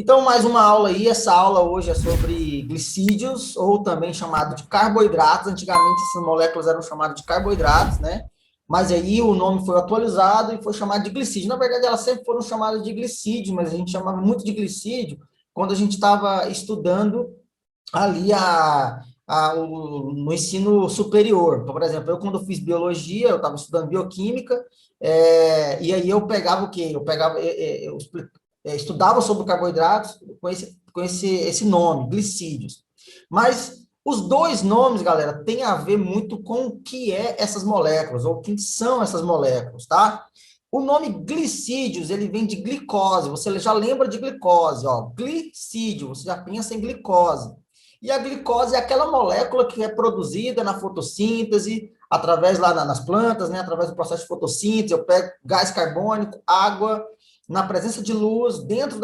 Então, mais uma aula aí. Essa aula hoje é sobre glicídios, ou também chamado de carboidratos. Antigamente, essas moléculas eram chamadas de carboidratos, né? Mas aí o nome foi atualizado e foi chamado de glicídio. Na verdade, elas sempre foram chamadas de glicídio, mas a gente chamava muito de glicídio quando a gente estava estudando ali no ensino superior. Então, por exemplo, eu quando fiz biologia, eu estava estudando bioquímica, e aí eu pegava o quê? Eu pegava, estudava sobre carboidratos com esse nome, glicídios. Mas os dois nomes, galera, têm a ver muito com o que é essas moléculas, ou quem são essas moléculas, tá? O nome glicídios, ele vem de glicose, você já lembra de glicose, ó, glicídio, você já pensa em glicose. E a glicose é aquela molécula que é produzida na fotossíntese, através lá nas plantas, né, através do processo de fotossíntese, eu pego gás carbônico, água, na presença de luz, dentro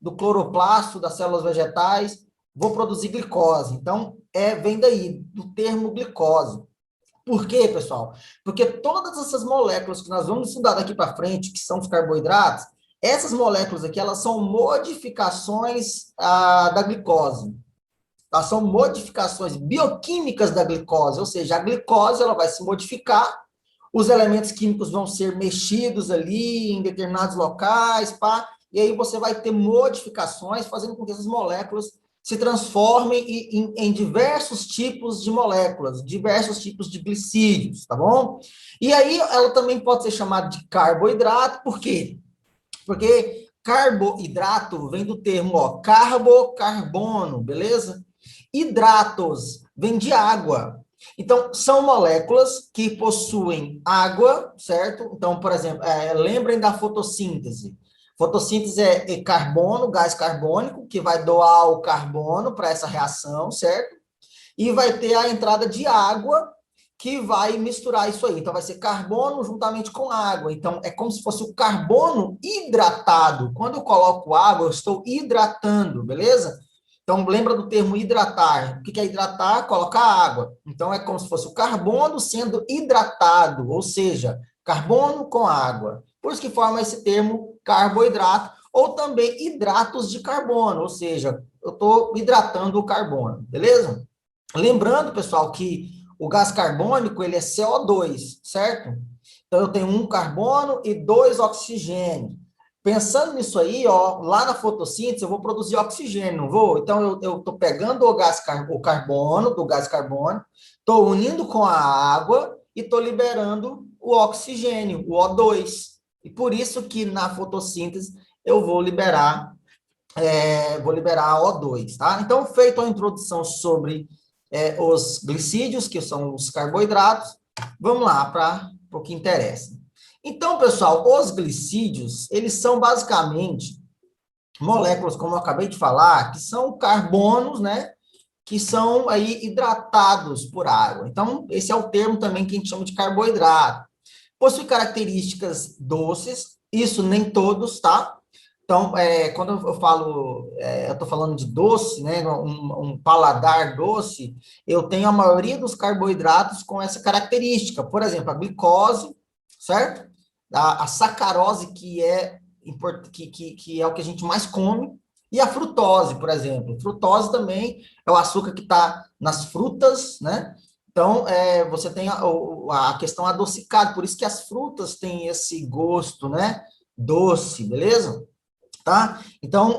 do cloroplasto das células vegetais, vou produzir glicose. Então, vem daí, do termo glicose. Por quê, pessoal? Porque todas essas moléculas que nós vamos estudar daqui para frente, que são os carboidratos, essas moléculas aqui, elas são modificações da glicose. Elas são modificações bioquímicas da glicose, ou seja, a glicose ela vai se modificar, os elementos químicos vão ser mexidos ali em determinados locais, pá, e aí você vai ter modificações fazendo com que essas moléculas se transformem em diversos tipos de moléculas, diversos tipos de glicídios, tá bom? E aí ela também pode ser chamada de carboidrato, por quê? Porque carboidrato vem do termo, ó, carbono, beleza? Hidratos vem de água. Então, são moléculas que possuem água, certo? Então, por exemplo, lembrem da fotossíntese. Fotossíntese é carbono, gás carbônico, que vai doar o carbono para essa reação, certo? E vai ter a entrada de água, que vai misturar isso aí. Então, vai ser carbono juntamente com água. Então, é como se fosse o carbono hidratado. Quando eu coloco água, eu estou hidratando, beleza? Então, lembra do termo hidratar. O que é hidratar? Colocar água. Então, é como se fosse o carbono sendo hidratado, ou seja, carbono com água. Por isso que forma esse termo carboidrato, ou também hidratos de carbono, ou seja, eu estou hidratando o carbono, beleza? Lembrando, pessoal, que o gás carbônico, ele é CO2, certo? Então, eu tenho um carbono e dois oxigênios. Pensando nisso aí, ó, lá na fotossíntese, eu vou produzir oxigênio, não vou? Então, eu estou pegando o carbono, do gás carbônico, estou unindo com a água e estou liberando o oxigênio, o O2. E por isso que na fotossíntese eu vou liberar O2, tá? Então, feito a introdução sobre os glicídios, que são os carboidratos, vamos lá para o que interessa. Então, pessoal, os glicídios, eles são basicamente moléculas, como eu acabei de falar, que são carbonos, né, que são aí hidratados por água. Então, esse é o termo também que a gente chama de carboidrato. Possui características doces, isso nem todos, tá? Então, quando eu falo, eu estou falando de doce, né, um paladar doce, eu tenho a maioria dos carboidratos com essa característica. Por exemplo, a glicose, certo? A sacarose, que é o que a gente mais come, e a frutose, por exemplo. Frutose também é o açúcar que está nas frutas, né? Então, você tem a questão adocicada, por isso que as frutas têm esse gosto, né? Doce, beleza? Tá? Então,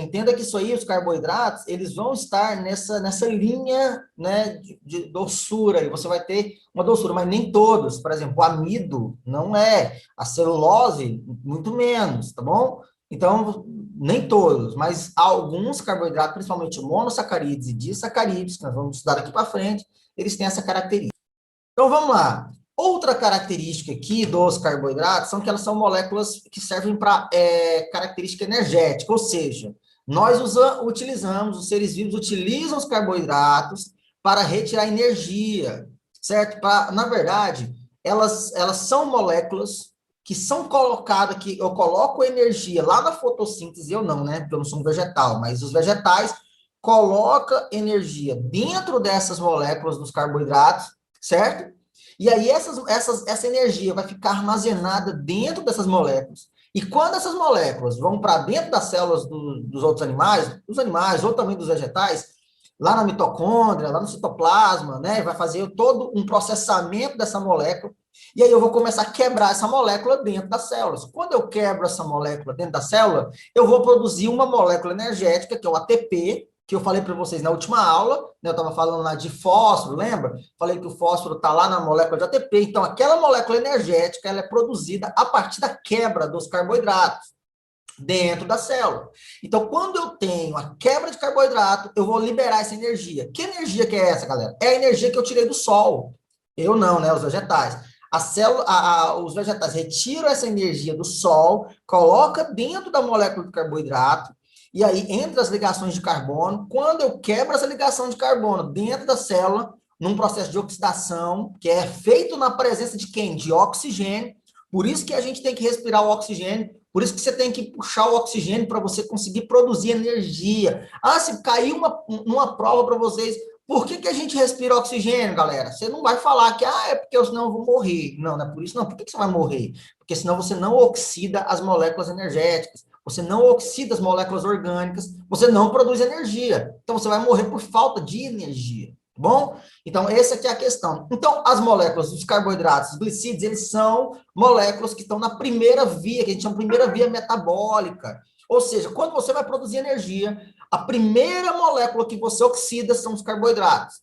entenda que isso aí, os carboidratos, eles vão estar nessa linha, né, de doçura, e você vai ter uma doçura, mas nem todos. Por exemplo, o amido não é, a celulose, muito menos, tá bom? Então, nem todos, mas alguns carboidratos, principalmente monossacarídeos e disacarídeos, que nós vamos estudar aqui para frente, eles têm essa característica. Então, vamos lá. Outra característica aqui dos carboidratos são que elas são moléculas que servem para característica energética, ou seja, nós utilizamos, os seres vivos utilizam os carboidratos para retirar energia, certo? Na verdade, elas são moléculas que são colocadas, que eu coloco energia lá na fotossíntese, eu não, né? Porque eu não sou um vegetal, mas os vegetais colocam energia dentro dessas moléculas dos carboidratos, certo? E aí essa energia vai ficar armazenada dentro dessas moléculas. E quando essas moléculas vão para dentro das células dos outros animais, dos animais ou também dos vegetais, lá na mitocôndria, lá no citoplasma, né, vai fazer todo um processamento dessa molécula, e aí eu vou começar a quebrar essa molécula dentro das células. Quando eu quebro essa molécula dentro da célula, eu vou produzir uma molécula energética, que é o ATP, que eu falei para vocês na última aula, né, eu estava falando lá de fósforo, lembra? Falei que o fósforo está lá na molécula de ATP, então aquela molécula energética ela é produzida a partir da quebra dos carboidratos dentro da célula. Então, quando eu tenho a quebra de carboidrato, eu vou liberar essa energia. Que energia que é essa, galera? É a energia que eu tirei do sol. Eu não, né? Os vegetais. A célula, os vegetais retiram essa energia do sol, coloca dentro da molécula de carboidrato, e aí, entre as ligações de carbono, quando eu quebro essa ligação de carbono dentro da célula, num processo de oxidação, que é feito na presença de quem? De oxigênio. Por isso que a gente tem que respirar o oxigênio, por isso que você tem que puxar o oxigênio para você conseguir produzir energia. Ah, se caiu uma prova para vocês, por que a gente respira oxigênio, galera? Você não vai falar que, é porque senão eu vou morrer. Não, não é por isso, não. Por que você vai morrer? Porque senão você não oxida as moléculas energéticas, você não oxida as moléculas orgânicas, você não produz energia. Então, você vai morrer por falta de energia. Bom? Então, essa aqui é a questão. Então, as moléculas dos carboidratos, os glicídios, eles são moléculas que estão na primeira via, que a gente chama de primeira via metabólica. Ou seja, quando você vai produzir energia, a primeira molécula que você oxida são os carboidratos.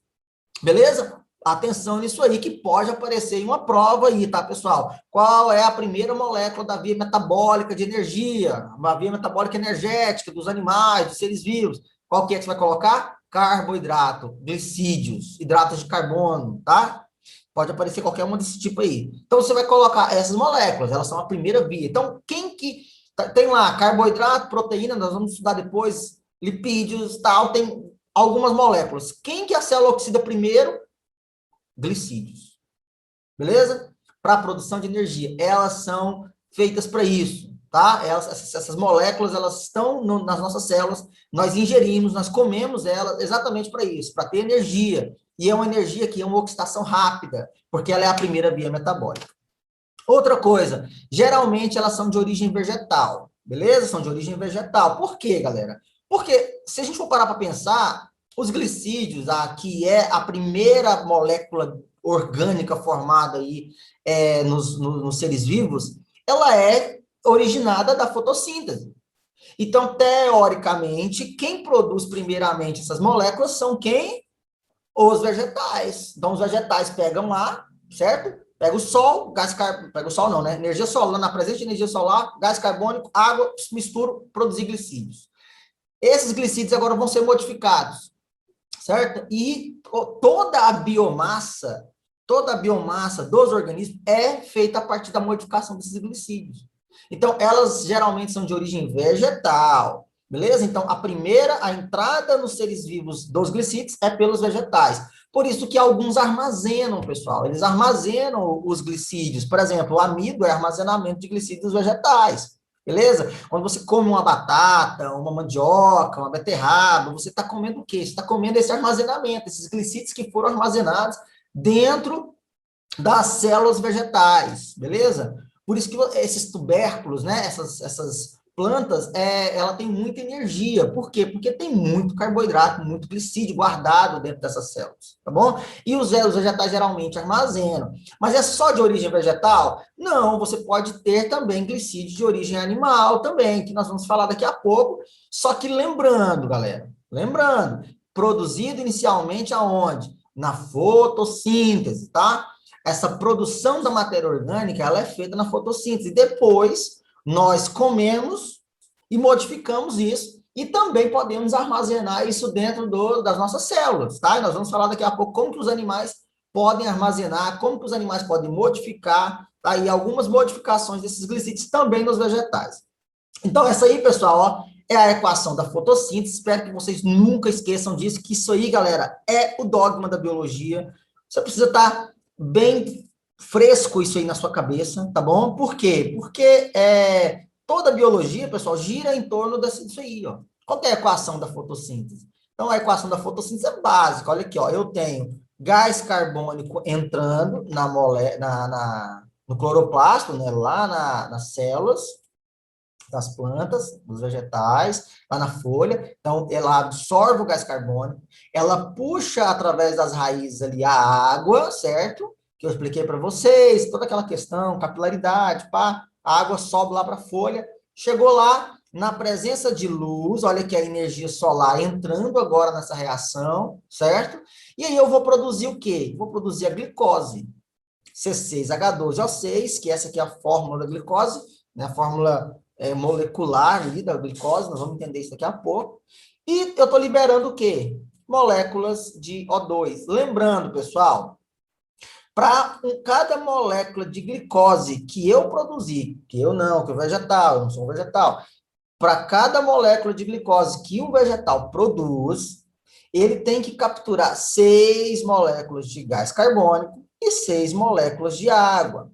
Beleza? Atenção nisso aí, que pode aparecer em uma prova aí, tá, pessoal? Qual é a primeira molécula da via metabólica de energia? Uma via metabólica energética dos animais, dos seres vivos. Qual que é que você vai colocar? Carboidrato, glicídios, hidratos de carbono, tá? Pode aparecer qualquer uma desse tipo aí. Então, você vai colocar essas moléculas, elas são a primeira via. Então, quem que... Tem lá carboidrato, proteína, nós vamos estudar depois, lipídios, tal, tem algumas moléculas. Quem que a célula oxida primeiro? Glicídios. Beleza? Para a produção de energia. Elas são feitas para isso, tá? Essas moléculas, elas estão nas nossas células, nós ingerimos, nós comemos elas exatamente para isso, para ter energia. E é uma energia que é uma oxidação rápida, porque ela é a primeira via metabólica. Outra coisa, geralmente elas são de origem vegetal, beleza? São de origem vegetal. Por quê, galera? Porque se a gente for parar para pensar, os glicídios, que é a primeira molécula orgânica formada aí nos seres vivos, ela é originada da fotossíntese. Então, teoricamente, quem produz primeiramente essas moléculas são quem? Os vegetais. Então, os vegetais pegam lá, certo? Pega o sol, gás carbônico, pega o sol não, né? Energia solar, na presença de energia solar, gás carbônico, água, mistura, produzir glicídios. Esses glicídios agora vão ser modificados, certo? E toda a biomassa dos organismos é feita a partir da modificação desses glicídios. Então, elas geralmente são de origem vegetal, beleza? Então, a entrada nos seres vivos dos glicídios é pelos vegetais. Por isso que alguns armazenam, pessoal, eles armazenam os glicídios. Por exemplo, o amido é armazenamento de glicídios vegetais, beleza? Quando você come uma batata, uma mandioca, uma beterraba, você está comendo o quê? Você está comendo esse armazenamento, esses glicídios que foram armazenados dentro das células vegetais, beleza? Por isso que esses tubérculos, né, essas plantas, ela tem muita energia. Por quê? Porque tem muito carboidrato, muito glicídio guardado dentro dessas células, tá bom? E os vegetais geralmente armazenam. Mas é só de origem vegetal? Não, você pode ter também glicídio de origem animal também, que nós vamos falar daqui a pouco. Só que lembrando, galera, produzido inicialmente aonde? Na fotossíntese, tá? Essa produção da matéria orgânica, ela é feita na fotossíntese. Depois, nós comemos e modificamos isso, e também podemos armazenar isso dentro das nossas células, tá? E nós vamos falar daqui a pouco como que os animais podem armazenar, como que os animais podem modificar, tá? E algumas modificações desses glicídios também nos vegetais. Então, essa aí, pessoal, ó, é a equação da fotossíntese. Espero que vocês nunca esqueçam disso, que isso aí, galera, é o dogma da biologia. Você precisa estar bem fresco isso aí na sua cabeça, tá bom? Por quê? Porque toda a biologia, pessoal, gira em torno disso aí, ó. Qual que é a equação da fotossíntese? Então, a equação da fotossíntese é básica. Olha aqui, ó, eu tenho gás carbônico entrando no cloroplasto, né, lá nas células, das plantas, dos vegetais, lá na folha. Então, ela absorve o gás carbônico, ela puxa através das raízes ali a água, certo? Que eu expliquei para vocês, toda aquela questão, capilaridade, pá, a água sobe lá para a folha, chegou lá, na presença de luz, olha que a energia solar entrando agora nessa reação, certo? E aí eu vou produzir o quê? Vou produzir a glicose, C6H12O6, que essa aqui é a fórmula da glicose, né? A fórmula molecular ali da glicose, nós vamos entender isso daqui a pouco. E eu estou liberando o quê? Moléculas de O2. Lembrando, pessoal, para cada molécula de glicose que eu produzir, que eu não, que o vegetal, eu não sou um vegetal, para cada molécula de glicose que um vegetal produz, ele tem que capturar 6 moléculas de gás carbônico e 6 moléculas de água.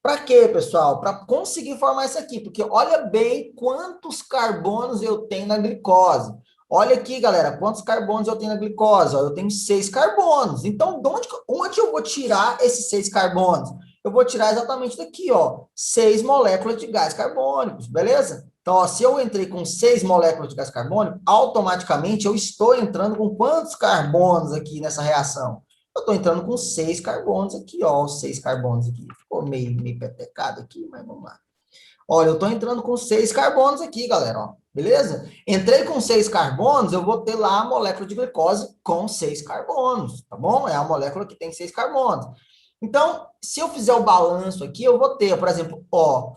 Para quê, pessoal? Para conseguir formar isso aqui, porque olha bem quantos carbonos eu tenho na glicose. Olha aqui, galera, quantos carbonos eu tenho na glicose? Ó, eu tenho 6 carbonos. Então, onde eu vou tirar esses 6 carbonos? Eu vou tirar exatamente daqui, ó, 6 moléculas de gás carbônicos, beleza? Então, ó, se eu entrei com 6 moléculas de gás carbônico, automaticamente eu estou entrando com quantos carbonos aqui nessa reação? Eu estou entrando com 6 carbonos aqui, ó, os 6 carbonos aqui. Ficou meio petecado aqui, mas vamos lá. Olha, eu estou entrando com 6 carbonos aqui, galera, ó, beleza? Entrei com 6 carbonos, eu vou ter lá a molécula de glicose com 6 carbonos, tá bom? É a molécula que tem 6 carbonos. Então, se eu fizer o balanço aqui, eu vou ter, por exemplo, ó,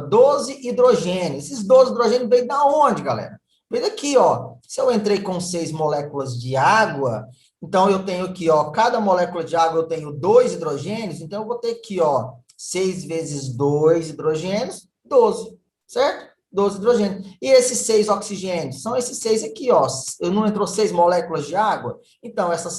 12 hidrogênios. Esses 12 hidrogênios veio da onde, galera? Veio daqui, ó. Se eu entrei com 6 moléculas de água, então eu tenho aqui, ó, cada molécula de água eu tenho 2 hidrogênios, então eu vou ter aqui, ó, 6 vezes 2 hidrogênios, 12, certo? 12 hidrogênios. E esses 6 oxigênios? São esses 6 aqui, ó. Eu não entrou 6 moléculas de água? Então, esses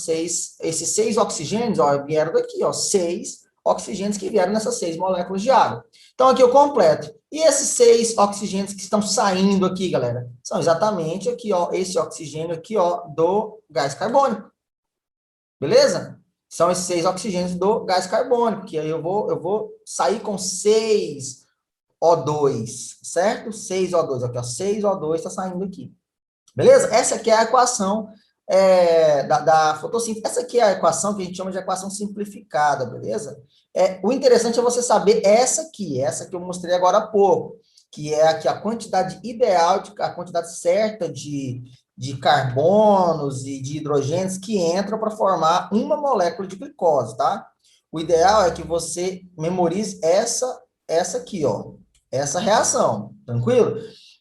6 oxigênios, ó, vieram daqui, ó, 6 oxigênios que vieram nessas 6 moléculas de água. Então, aqui eu completo. E esses 6 oxigênios que estão saindo aqui, galera, são exatamente aqui, ó, esse oxigênio aqui, ó, do gás carbônico. Beleza? São esses 6 oxigênios do gás carbônico, que aí eu vou sair com 6 O2, certo? 6 O2, aqui, ó, 6 O2 está saindo aqui. Beleza? Essa aqui é a equação da fotossíntese. Essa aqui é a equação que a gente chama de equação simplificada, beleza? O interessante é você saber essa que eu mostrei agora há pouco, que é aqui a quantidade ideal, a quantidade certa de carbonos e de hidrogênios que entram para formar uma molécula de glicose, tá? O ideal é que você memorize essa aqui, ó, essa reação, tranquilo?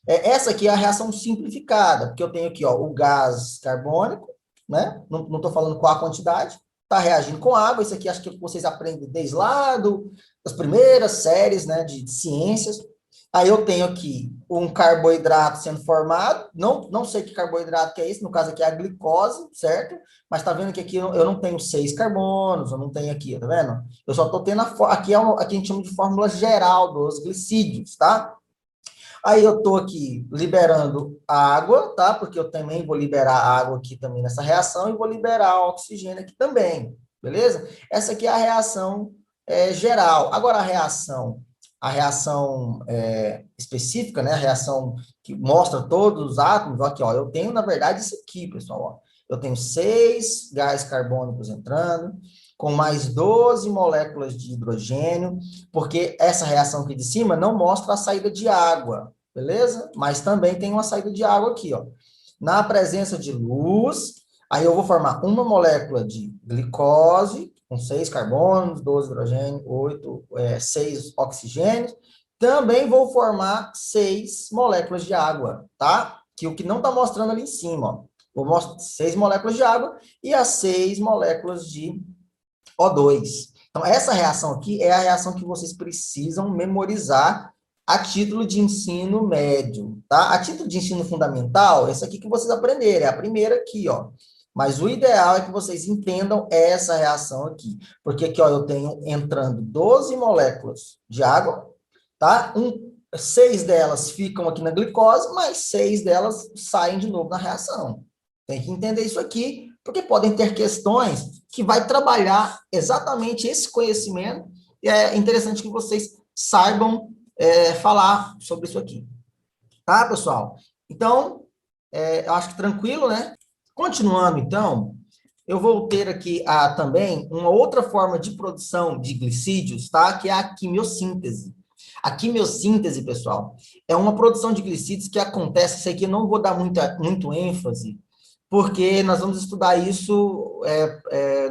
Essa aqui é a reação simplificada, porque eu tenho aqui, ó, o gás carbônico, né? Não estou falando qual a quantidade, está reagindo com água. Isso aqui acho que vocês aprendem desde lá das primeiras séries, né, de ciências. Aí eu tenho aqui um carboidrato sendo formado, não sei que carboidrato que é esse, no caso aqui é a glicose, certo? Mas tá vendo que aqui eu não tenho 6 carbonos, eu não tenho aqui, tá vendo? Eu só tô tendo aqui a gente chama de fórmula geral dos glicídios, tá? Aí eu tô aqui liberando água, tá? Porque eu também vou liberar água aqui também nessa reação e vou liberar oxigênio aqui também, beleza? Essa aqui é a reação geral. Agora a reação específica, né? A reação que mostra todos os átomos, ó, aqui, ó, eu tenho, na verdade, isso aqui, pessoal, ó. Eu tenho 6 gás carbônicos entrando, com mais 12 moléculas de hidrogênio, porque essa reação aqui de cima não mostra a saída de água, beleza? Mas também tem uma saída de água aqui, ó. Na presença de luz, aí eu vou formar uma molécula de glicose, com 6 carbonos, 12 hidrogênio, 6 oxigênios. Também vou formar 6 moléculas de água, tá? Que o que não está mostrando ali em cima, ó. Vou mostrar 6 moléculas de água e as 6 moléculas de O2. Então, essa reação aqui é a reação que vocês precisam memorizar a título de ensino médio, tá? A título de ensino fundamental, essa aqui que vocês aprenderem, é a primeira aqui, ó. Mas o ideal é que vocês entendam essa reação aqui. Porque aqui, ó, eu tenho entrando 12 moléculas de água, tá? 6 delas ficam aqui na glicose, mas 6 delas saem de novo na reação. Tem que entender isso aqui, porque podem ter questões que vai trabalhar exatamente esse conhecimento, e é interessante que vocês saibam falar sobre isso aqui. Tá, pessoal? Então, eu acho que tranquilo, né? Continuando, então, eu vou ter aqui também uma outra forma de produção de glicídios, tá? Que é a quimiossíntese. A quimiossíntese, pessoal, é uma produção de glicídios que acontece, isso aqui eu não vou dar muito ênfase, porque nós vamos estudar isso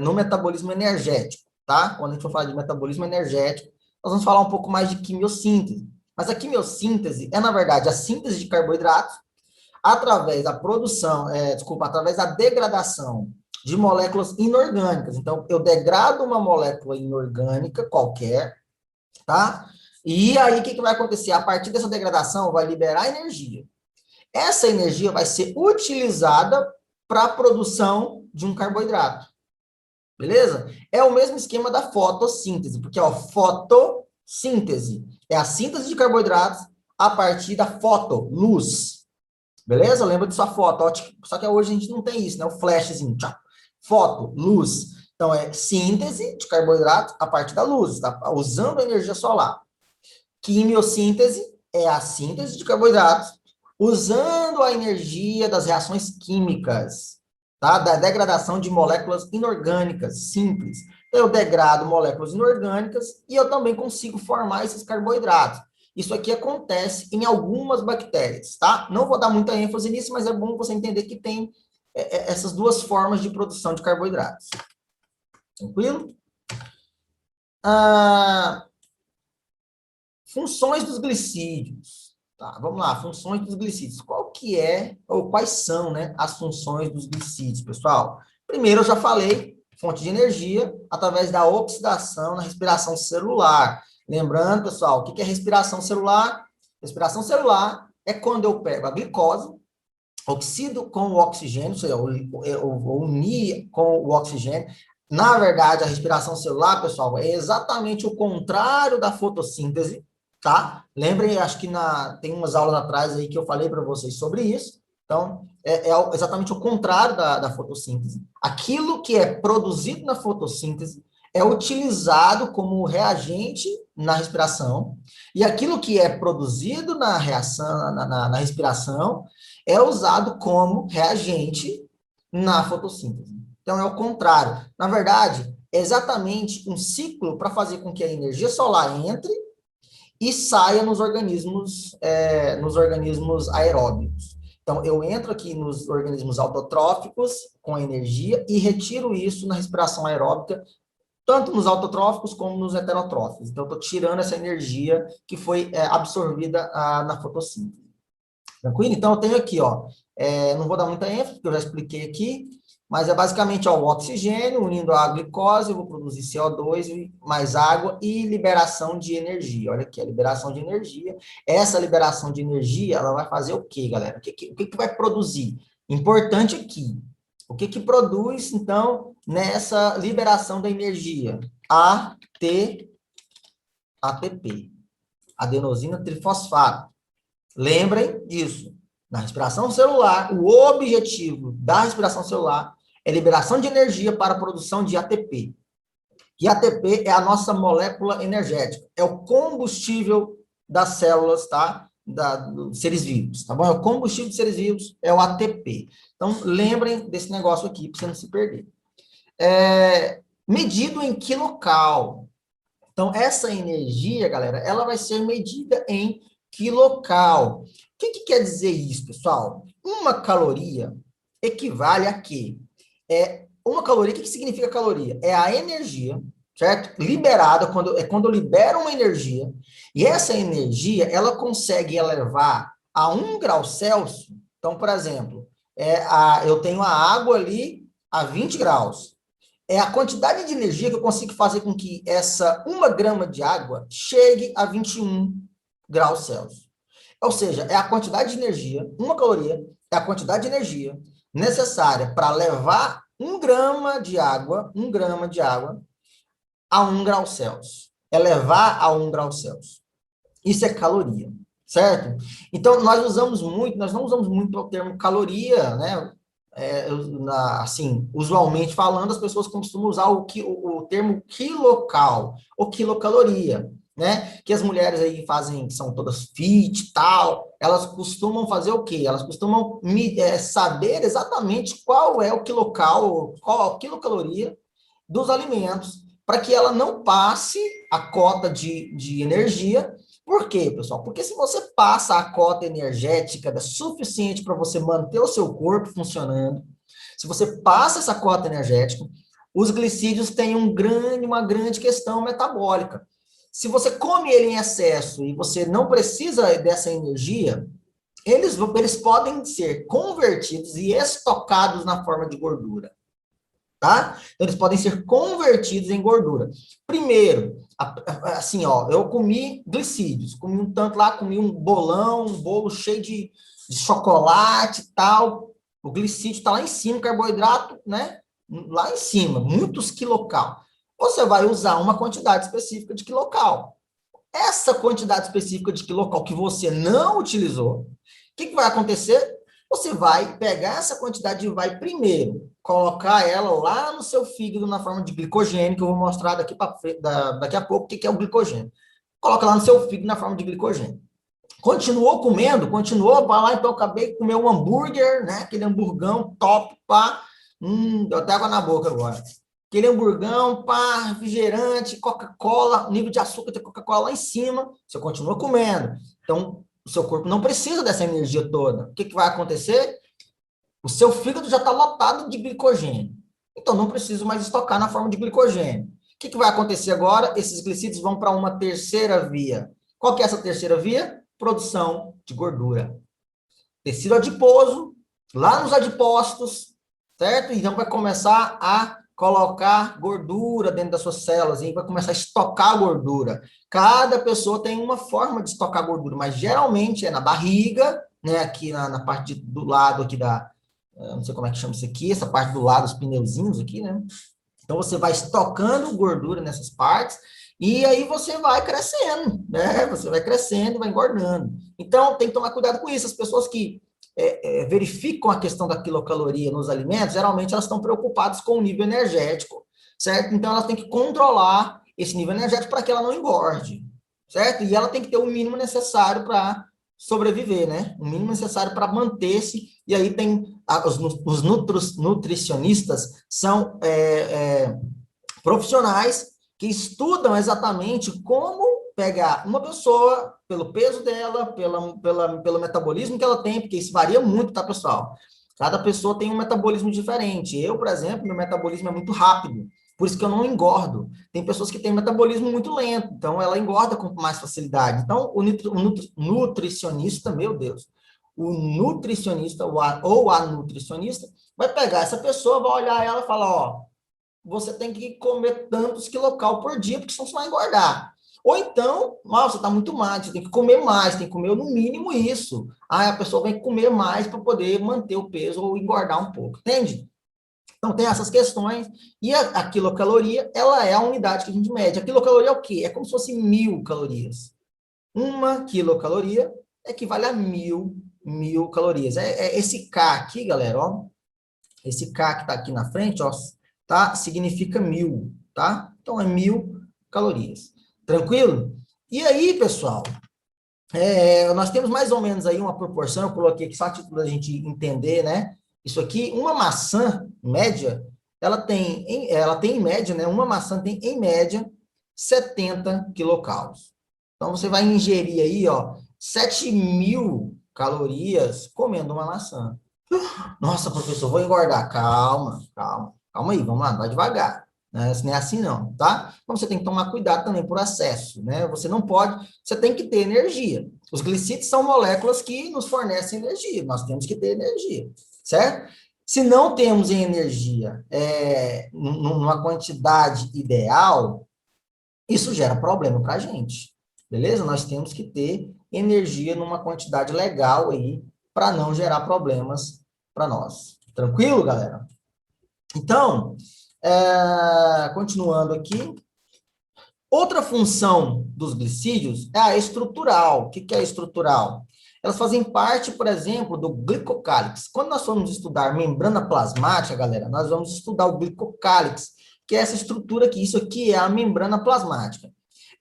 no metabolismo energético, tá? Quando a gente for falar de metabolismo energético, nós vamos falar um pouco mais de quimiossíntese. Mas a quimiossíntese é, na verdade, a síntese de carboidratos através da produção, através da degradação de moléculas inorgânicas. Então, eu degrado uma molécula inorgânica qualquer, tá? E aí, o que vai acontecer? A partir dessa degradação, vai liberar energia. Essa energia vai ser utilizada para a produção de um carboidrato. Beleza? É o mesmo esquema da fotossíntese, porque, ó, fotossíntese é a síntese de carboidratos a partir da luz. Beleza? Lembra de sua foto. Ó, só que hoje a gente não tem isso, né? O flashzinho. Tchau. Foto, luz. Então, é síntese de carboidratos a partir da luz, tá? Usando a energia solar. Quimiossíntese é a síntese de carboidratos usando a energia das reações químicas, tá? Da degradação de moléculas inorgânicas simples. Então, eu degrado moléculas inorgânicas e eu também consigo formar esses carboidratos. Isso aqui acontece em algumas bactérias, tá? Não vou dar muita ênfase nisso, mas é bom você entender que tem essas duas formas de produção de carboidratos. Tranquilo? Funções dos glicídios. Tá, vamos lá, funções dos glicídios. Qual que é, ou quais são, né, as funções dos glicídios, pessoal? Primeiro, eu já falei, fonte de energia através da oxidação na respiração celular. Lembrando, pessoal, o que é respiração celular? Respiração celular é quando eu pego a glicose, oxido com o oxigênio, ou seja, eu unir com o oxigênio. Na verdade, a respiração celular, pessoal, é exatamente o contrário da fotossíntese, tá? Lembrem, acho que tem umas aulas atrás aí que eu falei para vocês sobre isso. Então, é exatamente o contrário da fotossíntese. Aquilo que é produzido na fotossíntese é utilizado como reagente na respiração, e aquilo que é produzido na reação, na respiração, é usado como reagente na fotossíntese. Então, é o contrário. Na verdade, é exatamente um ciclo para fazer com que a energia solar entre e saia nos organismos aeróbicos. Então, eu entro aqui nos organismos autotróficos com a energia e retiro isso na respiração aeróbica, tanto nos autotróficos como nos heterotróficos. Então, eu estou tirando essa energia que foi absorvida na fotossíntese. Tranquilo? Então, eu tenho aqui, ó, não vou dar muita ênfase, porque eu já expliquei aqui, mas é basicamente, ó, o oxigênio unindo a glicose, eu vou produzir CO2 mais água e liberação de energia. Olha aqui, a liberação de energia. Essa liberação de energia, ela vai fazer o quê, galera? O que vai produzir? Importante aqui. O que produz, então, nessa liberação da energia? ATP, adenosina trifosfato. Lembrem disso. Na respiração celular, o objetivo da respiração celular é liberação de energia para a produção de ATP. E ATP é a nossa molécula energética, é o combustível das células, tá? Dos seres vivos, tá bom? É o combustível dos seres vivos, é o ATP. Então, lembrem desse negócio aqui, para você não se perder. Medido em quilocal. Então, essa energia, galera, ela vai ser medida em quilocal. O que quer dizer isso, pessoal? Uma caloria equivale a quê? Uma caloria, o que significa caloria? É a energia, certo? Liberada, quando eu libero uma energia, e essa energia, ela consegue elevar a 1 grau Celsius. Então, por exemplo, eu tenho a água ali a 20 graus. É a quantidade de energia que eu consigo fazer com que essa 1 grama de água chegue a 21 graus Celsius. Ou seja, é a quantidade de energia, uma caloria, é a quantidade de energia necessária para levar 1 grama de água a 1 grau Celsius. É levar a 1 grau Celsius. Isso é caloria, certo? Então, nós não usamos muito o termo caloria, né? Assim, usualmente falando, as pessoas costumam usar o termo quilocal, ou quilocaloria. né? Que as mulheres aí fazem, que são todas fit e tal, elas costumam fazer o quê? Elas costumam saber exatamente qual é o quilocal, qual a quilocaloria dos alimentos, para que ela não passe a cota de energia. Por quê, pessoal? Porque se você passa a cota energética suficiente para você manter o seu corpo funcionando, se você passa essa cota energética, os glicídios têm uma grande questão metabólica. Se você come ele em excesso e você não precisa dessa energia, eles podem ser convertidos e estocados na forma de gordura, tá? Então, eles podem ser convertidos em gordura. Primeiro, assim, ó, eu comi glicídios, comi um tanto lá, comi um bolão, um bolo cheio de chocolate e tal, o glicídio está lá em cima, o carboidrato, né? Lá em cima, muitos quilocal. Você vai usar uma quantidade específica de quilocal. Essa quantidade específica de quilocal que você não utilizou, o que vai acontecer? Você vai pegar essa quantidade e vai primeiro colocar ela lá no seu fígado na forma de glicogênio, que eu vou mostrar daqui a pouco o que é o glicogênio. Coloca lá no seu fígado na forma de glicogênio. Continuou comendo? Continuou? Vai lá, então, eu acabei de comer um hambúrguer, né? Aquele hamburgão top, pá. Deu até água na boca agora. Aquele hamburgão, pá, refrigerante, Coca-Cola, nível de açúcar de Coca-Cola lá em cima, você continua comendo. Então, o seu corpo não precisa dessa energia toda. O que vai acontecer? O seu fígado já está lotado de glicogênio. Então, não preciso mais estocar na forma de glicogênio. O que vai acontecer agora? Esses glicídios vão para uma terceira via. Qual que é essa terceira via? Produção de gordura. Tecido adiposo, lá nos adipócitos, certo? Então, vai começar a colocar gordura dentro das suas células, e vai começar a estocar gordura. Cada pessoa tem uma forma de estocar gordura, mas geralmente é na barriga, né? Aqui na parte do lado aqui não sei como é que chama isso aqui, essa parte do lado, os pneuzinhos aqui, né? Então, você vai estocando gordura nessas partes, e aí você vai crescendo, né? Você vai crescendo, vai engordando. Então, tem que tomar cuidado com isso. As pessoas que verificam a questão da quilocaloria nos alimentos, geralmente elas estão preocupadas com o nível energético, certo? Então, elas têm que controlar esse nível energético para que ela não engorde, certo? E ela tem que ter o mínimo necessário para sobreviver, né? O mínimo necessário para manter-se. E aí tem os nutricionistas são profissionais que estudam exatamente como pegar uma pessoa pelo peso dela, pelo metabolismo que ela tem, porque isso varia muito, tá, pessoal? Cada pessoa tem um metabolismo diferente. Eu, por exemplo, meu metabolismo é muito rápido, por isso que eu não engordo. Tem pessoas que têm metabolismo muito lento, então ela engorda com mais facilidade. Então, o nutricionista, meu Deus, o nutricionista ou a nutricionista vai pegar essa pessoa, vai olhar ela e falar, ó, você tem que comer tantos quilocal por dia, porque senão você vai engordar. Ou então, você está muito magro, você tem que comer mais, tem que comer no mínimo isso. Aí a pessoa vai comer mais para poder manter o peso ou engordar um pouco, entende? Então, tem essas questões. E a quilocaloria, ela é a unidade que a gente mede. A quilocaloria é o quê? É como se fosse 1.000 calorias. Uma quilocaloria equivale a mil calorias. Esse K aqui, galera, ó. Esse K que está aqui na frente, ó, tá? Significa 1.000, tá? Então, é 1.000 calorias. Tranquilo? E aí, pessoal, nós temos mais ou menos aí uma proporção, eu coloquei aqui só a título da gente entender, né? Isso aqui, uma maçã, média, ela tem em média, né? Uma maçã tem, em média, 70 quilocalorias. Então, você vai ingerir aí, ó, 7.000 calorias comendo uma maçã. Nossa, professor, vou engordar. Calma, calma. Calma aí, vamos lá, vai devagar. Né? Isso não é assim não, tá? Então, você tem que tomar cuidado também por excesso, né? Você tem que ter energia. Os glicídios são moléculas que nos fornecem energia, nós temos que ter energia, certo? Se não temos energia numa quantidade ideal, isso gera problema para a gente, beleza? Nós temos que ter energia numa quantidade legal aí, para não gerar problemas para nós. Tranquilo, galera? Então, continuando aqui, outra função dos glicídios é a estrutural. O que é estrutural? Elas fazem parte, por exemplo, do glicocálix. Quando nós formos estudar membrana plasmática, galera, nós vamos estudar o glicocálix, que é essa estrutura aqui. Isso aqui é a membrana plasmática.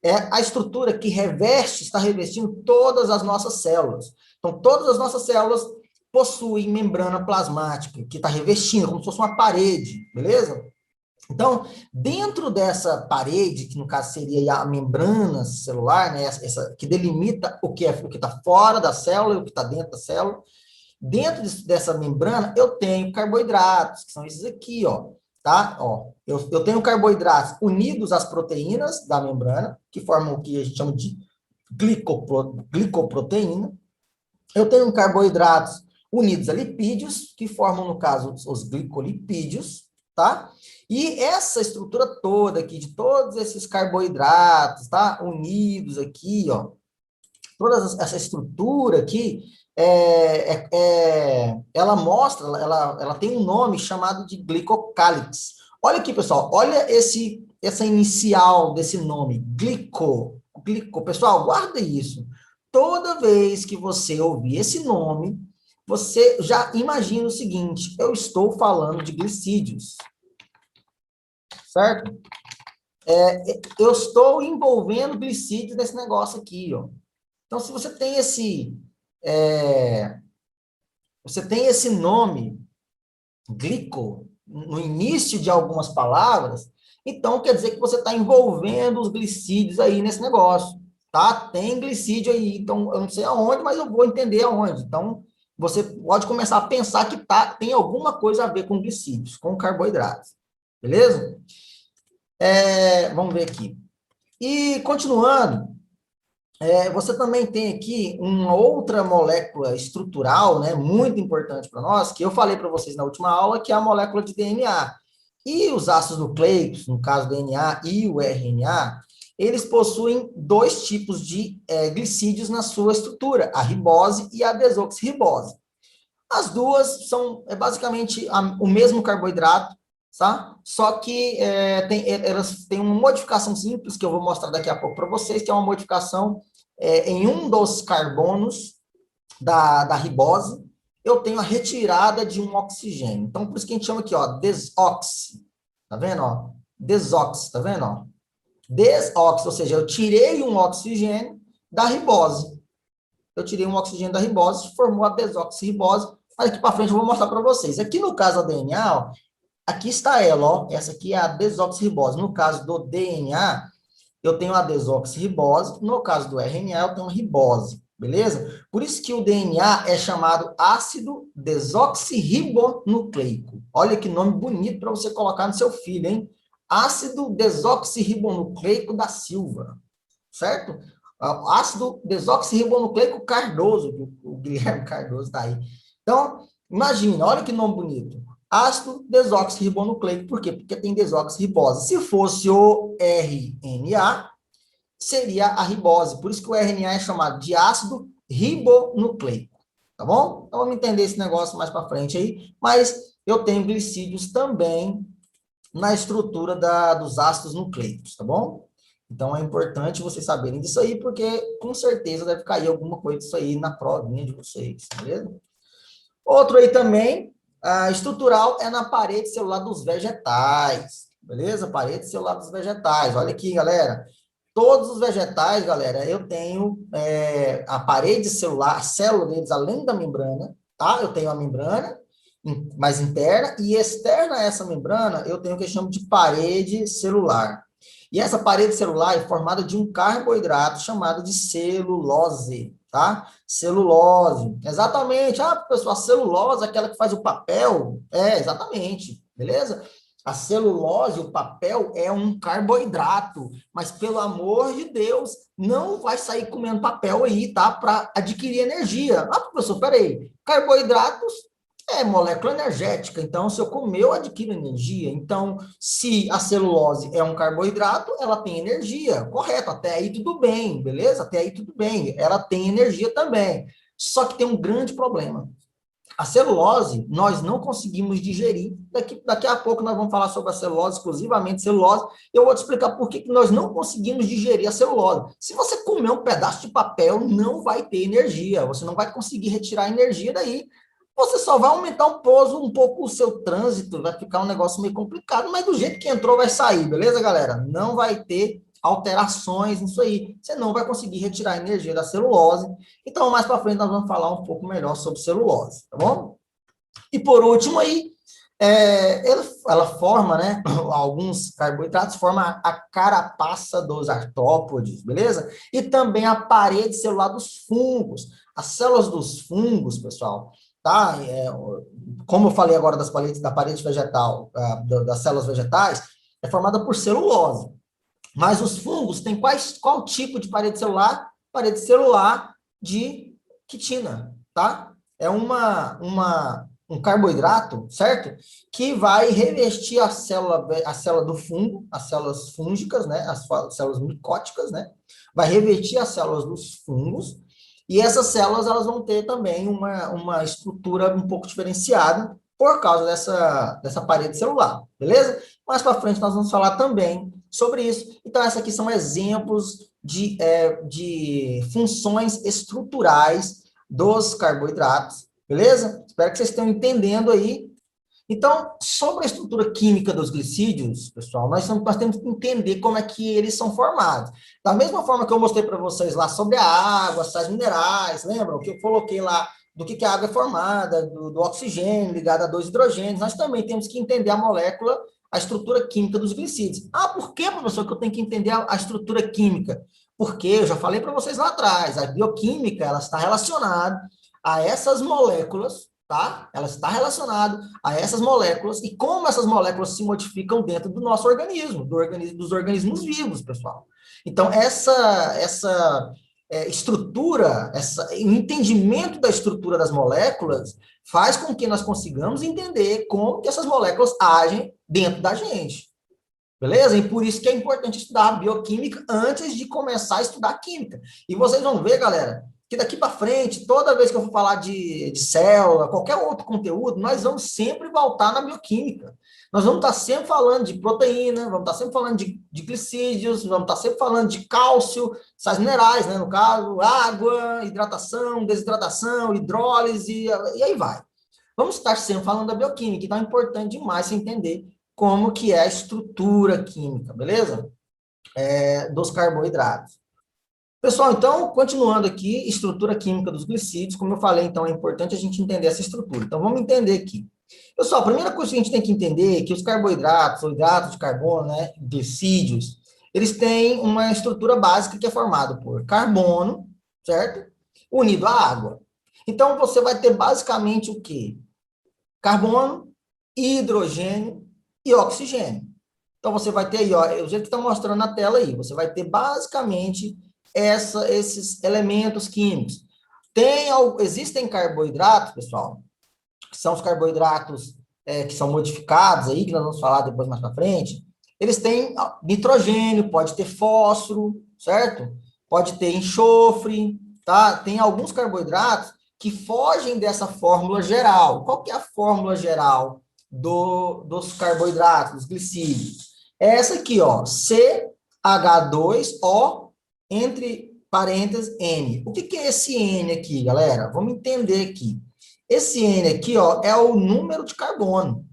É a estrutura que reveste, está revestindo todas as nossas células. Então, todas as nossas células possuem membrana plasmática, que está revestindo, como se fosse uma parede, beleza? Então, dentro dessa parede, que no caso seria a membrana celular, né, essa que delimita o que está fora da célula e o que está dentro da célula, dentro dessa membrana eu tenho carboidratos, que são esses aqui, ó, tá? Ó, eu tenho carboidratos unidos às proteínas da membrana, que formam o que a gente chama de glicoproteína. Eu tenho carboidratos unidos a lipídios, que formam, no caso, os glicolipídios, tá? E essa estrutura toda aqui, de todos esses carboidratos, tá? Unidos aqui, ó, toda essa estrutura aqui, ela mostra, ela tem um nome chamado de glicocálix. Olha aqui, pessoal, olha essa inicial desse nome, glico, pessoal, guarda isso. Toda vez que você ouvir esse nome, você já imagina o seguinte, eu estou falando de glicídios, certo? Eu estou envolvendo glicídios nesse negócio aqui, ó. Então, se você tem esse nome, glico, no início de algumas palavras, então quer dizer que você está envolvendo os glicídios aí nesse negócio, tá? Tem glicídio aí, então eu não sei aonde, mas eu vou entender aonde. Então, você pode começar a pensar que tem alguma coisa a ver com glicídios, com carboidratos, beleza? Vamos ver aqui. E, continuando, você também tem aqui uma outra molécula estrutural, né, muito importante para nós, que eu falei para vocês na última aula, que é a molécula de DNA. E os ácidos nucleicos, no caso do DNA e o RNA, eles possuem dois tipos de glicídios na sua estrutura, a ribose e a desoxirribose. As duas são basicamente o mesmo carboidrato, tá? Só que elas têm uma modificação simples, que eu vou mostrar daqui a pouco para vocês, que é uma modificação em um dos carbonos da ribose, eu tenho a retirada de um oxigênio. Então, por isso que a gente chama aqui, ó, desoxi. Tá vendo, ó? Desoxi, tá vendo, ó? Desoxi, ou seja, eu tirei um oxigênio da ribose. Eu tirei um oxigênio da ribose, formou a desoxirribose. Mas aqui para frente eu vou mostrar para vocês. Aqui no caso da DNA, ó, aqui está ela, ó. Essa aqui é a desoxirribose. No caso do DNA, eu tenho a desoxirribose. No caso do RNA, eu tenho ribose. Beleza? Por isso que o DNA é chamado ácido desoxirribonucleico. Olha que nome bonito para você colocar no seu filho, hein? Ácido desoxirribonucleico da Silva. Certo? Ácido desoxirribonucleico Cardoso, o Guilherme Cardoso está aí. Então, imagina, olha que nome bonito. Ácido desoxirribonucleico, por quê? Porque tem desoxirribose. Se fosse o RNA, seria a ribose. Por isso que o RNA é chamado de ácido ribonucleico. Tá bom? Então, vamos entender esse negócio mais para frente aí. Mas eu tenho glicídios também na estrutura dos ácidos nucleicos, tá bom? Então, é importante vocês saberem disso aí, porque com certeza deve cair alguma coisa disso aí na provinha de vocês, beleza? Outro aí também, estrutural, é na parede celular dos vegetais, beleza? Parede celular dos vegetais. Olha aqui, galera. Todos os vegetais, galera, eu tenho a parede celular, a célula deles, além da membrana, tá? Eu tenho a membrana mais interna e externa a essa membrana, eu tenho o que eu chamo de parede celular. E essa parede celular é formada de um carboidrato chamado de celulose, tá? Celulose, exatamente. Pessoal, a celulose é aquela que faz o papel? Exatamente, beleza? A celulose, o papel, é um carboidrato, mas pelo amor de Deus, não vai sair comendo papel aí, tá? Para adquirir energia. Professor, peraí, carboidratos é molécula energética, então se eu comer, eu adquiro energia. Então, se a celulose é um carboidrato, ela tem energia, correto, até aí tudo bem, beleza? Até aí tudo bem, ela tem energia também. Só que tem um grande problema. A celulose, nós não conseguimos digerir. Daqui a pouco nós vamos falar sobre a celulose, exclusivamente celulose. Eu vou te explicar por que nós não conseguimos digerir a celulose. Se você comer um pedaço de papel, não vai ter energia. Você não vai conseguir retirar energia daí. Você só vai aumentar um pouco o seu trânsito, vai ficar um negócio meio complicado, mas do jeito que entrou vai sair, beleza, galera? Não vai ter alterações nisso aí. Você não vai conseguir retirar a energia da celulose. Então, mais para frente, nós vamos falar um pouco melhor sobre celulose, tá bom? E por último aí, ela forma, né, alguns carboidratos, forma a carapaça dos artrópodes, beleza? E também a parede celular dos fungos. As células dos fungos, pessoal, tá? Como eu falei agora da parede vegetal, das células vegetais, é formada por celulose. Mas os fungos têm qual tipo de parede celular? Parede celular de quitina, tá? É um carboidrato, certo? Que vai revestir a célula do fungo, as células fúngicas, né? As células micóticas, né? Vai revestir as células dos fungos, e essas células elas vão ter também uma estrutura um pouco diferenciada por causa dessa parede celular, beleza? Mais para frente nós vamos falar também sobre isso. Então, esses aqui são exemplos de funções estruturais dos carboidratos, beleza? Espero que vocês estejam entendendo aí. Então, sobre a estrutura química dos glicídios, pessoal, nós temos que entender como é que eles são formados. Da mesma forma que eu mostrei para vocês lá sobre a água, sais minerais, lembram? Que eu coloquei lá do que a água é formada, do oxigênio ligado a dois hidrogênios, nós também temos que entender a molécula, a estrutura química dos glicídios. Ah, por que, professor, que eu tenho que entender a estrutura química? Porque eu já falei para vocês lá atrás, a bioquímica ela está relacionada a essas moléculas, tá? Ela está relacionada a essas moléculas e como essas moléculas se modificam dentro do nosso organismo, dos organismos vivos, pessoal. Então, essa estrutura, o entendimento da estrutura das moléculas faz com que nós consigamos entender como que essas moléculas agem dentro da gente. Beleza? E por isso que é importante estudar a bioquímica antes de começar a estudar a química. E vocês vão ver, galera, que daqui para frente, toda vez que eu for falar de célula, qualquer outro conteúdo, nós vamos sempre voltar na bioquímica. Nós vamos estar sempre falando de proteína, vamos estar sempre falando de glicídios, vamos estar sempre falando de cálcio, sais minerais, né? No caso, água, hidratação, desidratação, hidrólise, e aí vai. Vamos estar sempre falando da bioquímica, então é importante demais você entender como que é a estrutura química, beleza? Dos carboidratos. Pessoal, então, continuando aqui, estrutura química dos glicídios, como eu falei, então, é importante a gente entender essa estrutura. Então, vamos entender aqui. Pessoal, a primeira coisa que a gente tem que entender é que os carboidratos, ou hidratos de carbono, né, glicídios, eles têm uma estrutura básica que é formada por carbono, certo? Unido à água. Então, você vai ter basicamente o quê? Carbono, hidrogênio e oxigênio. Então, você vai ter aí, ó, o jeito que está mostrando na tela aí, você vai ter basicamente esses elementos químicos. Existem carboidratos, pessoal, que são os carboidratos que são modificados aí, que nós vamos falar depois mais para frente. Eles têm nitrogênio, pode ter fósforo, certo? Pode ter enxofre, tá? Tem alguns carboidratos que fogem dessa fórmula geral. Qual que é a fórmula geral dos carboidratos, dos glicídios? É essa aqui, ó, CH2O, entre parênteses, N. O que é esse N aqui, galera? Vamos entender aqui. Esse N aqui, ó, é o número de carbono,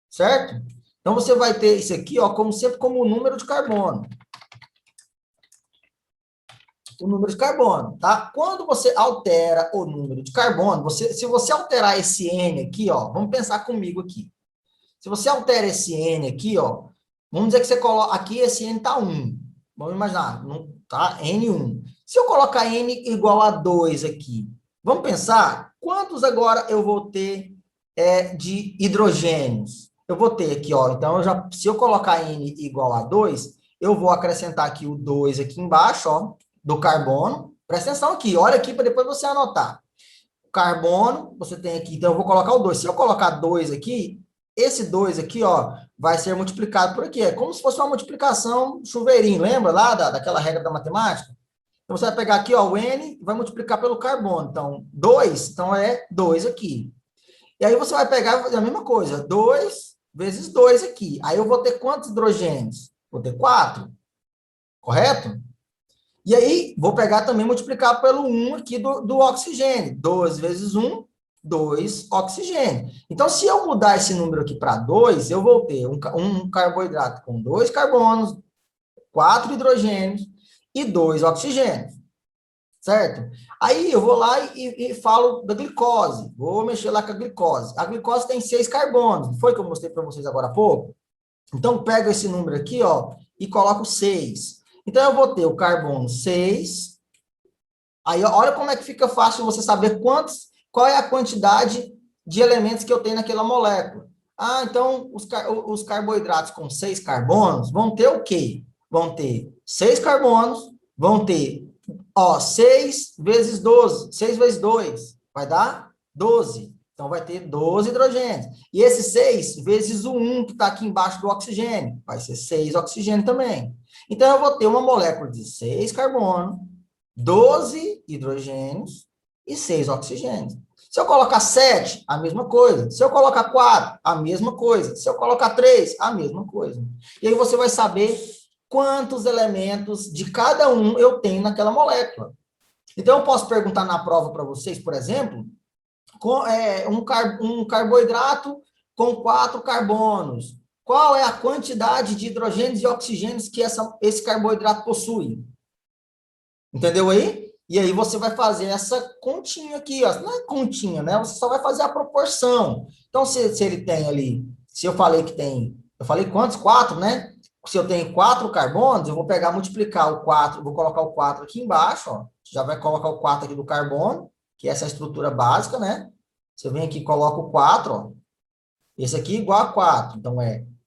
certo? Então, você vai ter isso aqui, ó, como sempre, como o número de carbono. O número de carbono, tá? Quando você altera o número de carbono, se você alterar esse N aqui, ó, vamos pensar comigo aqui. Se você altera esse N aqui, ó, vamos dizer que você coloca, aqui esse N tá 1. Vamos imaginar, tá? N1. Se eu colocar N igual a 2 aqui, vamos pensar, quantos agora eu vou ter de hidrogênios? Eu vou ter aqui, ó, então, se eu colocar N igual a 2, eu vou acrescentar aqui o 2 aqui embaixo, ó, do carbono. Presta atenção aqui, olha aqui para depois você anotar. Carbono, você tem aqui, então eu vou colocar o 2. Se eu colocar 2 aqui, esse 2 aqui, ó, vai ser multiplicado por aqui. É como se fosse uma multiplicação chuveirinho, lembra lá daquela regra da matemática? Então, você vai pegar aqui, ó, o N e vai multiplicar pelo carbono. Então, 2, então é 2 aqui. E aí você vai pegar e fazer a mesma coisa, 2 vezes 2 aqui. Aí eu vou ter quantos hidrogênios? Vou ter 4, correto? E aí, vou pegar também e multiplicar pelo 1 aqui do oxigênio. 2 vezes 1, 2 oxigênio. Então, se eu mudar esse número aqui para 2, eu vou ter um carboidrato com 2 carbonos, 4 hidrogênios e 2 oxigênios, certo? Aí eu vou lá e falo da glicose, vou mexer lá com a glicose. A glicose tem 6 carbonos, não foi que eu mostrei para vocês agora há pouco? Então, pego esse número aqui, ó, e coloco 6. Então, eu vou ter o carbono 6. Aí, olha como é que fica fácil você saber qual é a quantidade de elementos que eu tenho naquela molécula. Ah, então, os carboidratos com 6 carbonos vão ter o quê? Vão ter 6 carbonos, vão ter, ó, 6 vezes 12, 6 vezes 2, vai dar 12. Então, vai ter 12 hidrogênios. E esse 6 vezes o 1 que está aqui embaixo do oxigênio, vai ser 6 oxigênio também. Então, eu vou ter uma molécula de 6 carbonos, 12 hidrogênios e 6 oxigênios. Se eu colocar 7, a mesma coisa. Se eu colocar 4, a mesma coisa. Se eu colocar 3, a mesma coisa. E aí você vai saber quantos elementos de cada um eu tenho naquela molécula. Então, eu posso perguntar na prova para vocês, por exemplo, um carboidrato com 4 carbonos. Qual é a quantidade de hidrogênios e oxigênios que esse carboidrato possui? Entendeu aí? E aí você vai fazer essa continha aqui, ó. Não é continha, né? Você só vai fazer a proporção. Então, se ele tem ali, se eu falei que tem, eu falei quantos? 4, né? Se eu tenho 4 carbonos, eu vou pegar, multiplicar o 4, vou colocar o 4 aqui embaixo, ó. Já vai colocar o 4 aqui do carbono, que é essa estrutura básica, né? Você vem aqui e coloca o 4, ó. Esse aqui igual a 4. Então,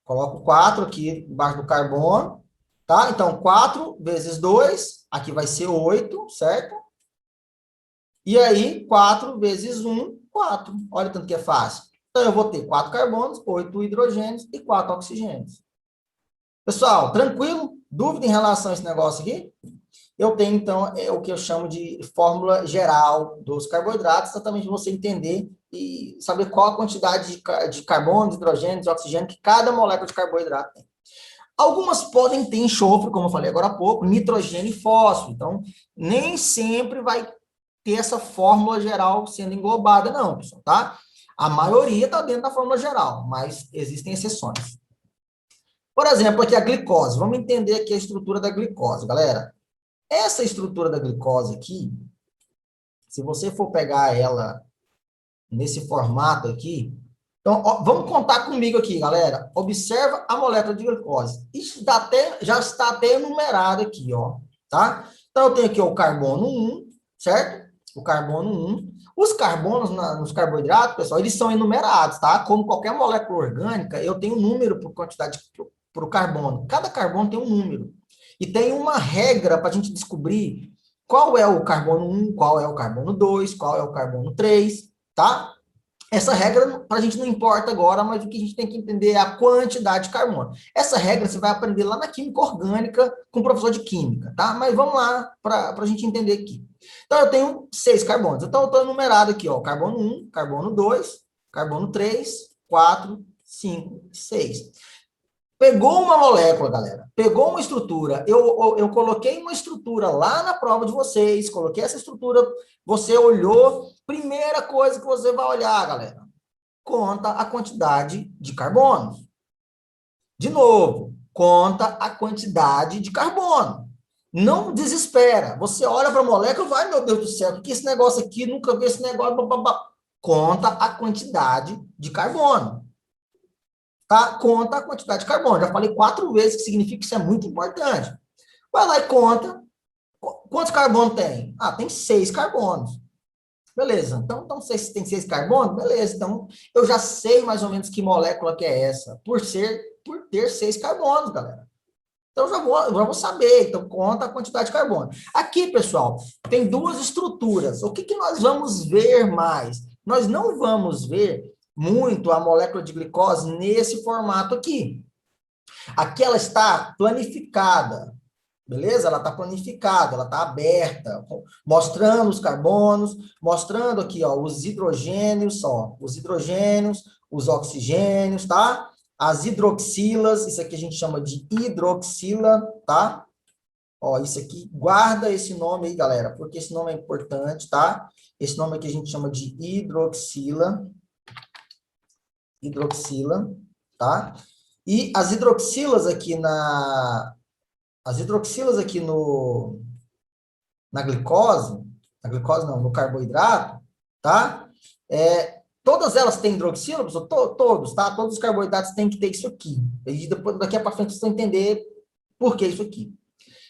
coloco o 4 aqui embaixo do carbono, tá? Então, 4 vezes 2, aqui vai ser 8, certo? E aí, 4 vezes 1, 4. Olha o tanto que é fácil. Então, eu vou ter 4 carbonos, 8 hidrogênios e 4 oxigênios. Pessoal, tranquilo? Dúvida em relação a esse negócio aqui? Eu tenho, então, o que eu chamo de fórmula geral dos carboidratos, exatamente para você entender e saber qual a quantidade de carbono, de hidrogênio, de oxigênio que cada molécula de carboidrato tem. Algumas podem ter enxofre, como eu falei agora há pouco, nitrogênio e fósforo. Então, nem sempre vai ter essa fórmula geral sendo englobada, não, pessoal, tá? A maioria está dentro da fórmula geral, mas existem exceções. Por exemplo, aqui a glicose. Vamos entender aqui a estrutura da glicose, galera. Essa estrutura da glicose aqui, se você for pegar ela nesse formato aqui, então, ó, vamos contar comigo aqui, galera. Observa a molécula de glicose. Isso já está até enumerado aqui, ó, tá? Então, eu tenho aqui o carbono 1, certo? O carbono 1. Os carbonos nos carboidratos, pessoal, eles são enumerados, tá? Como qualquer molécula orgânica, eu tenho um número por quantidade para o carbono. Cada carbono tem um número. E tem uma regra para a gente descobrir qual é o carbono 1, qual é o carbono 2, qual é o carbono 3, tá? Essa regra, para a gente não importa agora, mas o que a gente tem que entender é a quantidade de carbono. Essa regra você vai aprender lá na química orgânica com o professor de química, tá? Mas vamos lá para a gente entender aqui. Então, eu tenho 6 carbonos. Então, eu estou enumerado aqui, ó, carbono 1, carbono 2, carbono 3, 4, 5, 6. Pegou uma molécula, galera, pegou uma estrutura, eu coloquei uma estrutura lá na prova de vocês, coloquei essa estrutura, você olhou, primeira coisa que você vai olhar, galera, conta a quantidade de carbono. De novo, conta a quantidade de carbono. Não desespera, você olha para a molécula, vai, meu Deus do céu, o que é esse negócio aqui, nunca vi esse negócio, blá, blá, blá. Conta a quantidade de carbono. Tá? Conta a quantidade de carbono. Já falei 4 vezes, que significa que isso é muito importante. Vai lá e conta. Quantos carbonos tem? Ah, tem 6 carbonos. Beleza. Então tem 6 carbonos? Beleza. Então, eu já sei mais ou menos que molécula que é essa, por ter 6 carbonos, galera. Então, eu já vou saber. Então, conta a quantidade de carbono. Aqui, pessoal, tem 2 estruturas. O que nós vamos ver mais? Nós não vamos ver muito a molécula de glicose nesse formato aqui. Aqui ela está planificada, beleza? Ela está planificada, ela está aberta, mostrando os carbonos, mostrando aqui, ó, os hidrogênios, os oxigênios, tá? As hidroxilas, isso aqui a gente chama de hidroxila, tá? Ó, isso aqui, guarda esse nome aí, galera, porque esse nome é importante, tá? Esse nome aqui a gente chama de hidroxila, tá? E as hidroxilas aqui as hidroxilas aqui na glicose não, no carboidrato, tá? Todas elas têm hidroxila, professor? Todos, tá? Todos os carboidratos têm que ter isso aqui. E depois, daqui para frente, vocês vão entender por que isso aqui.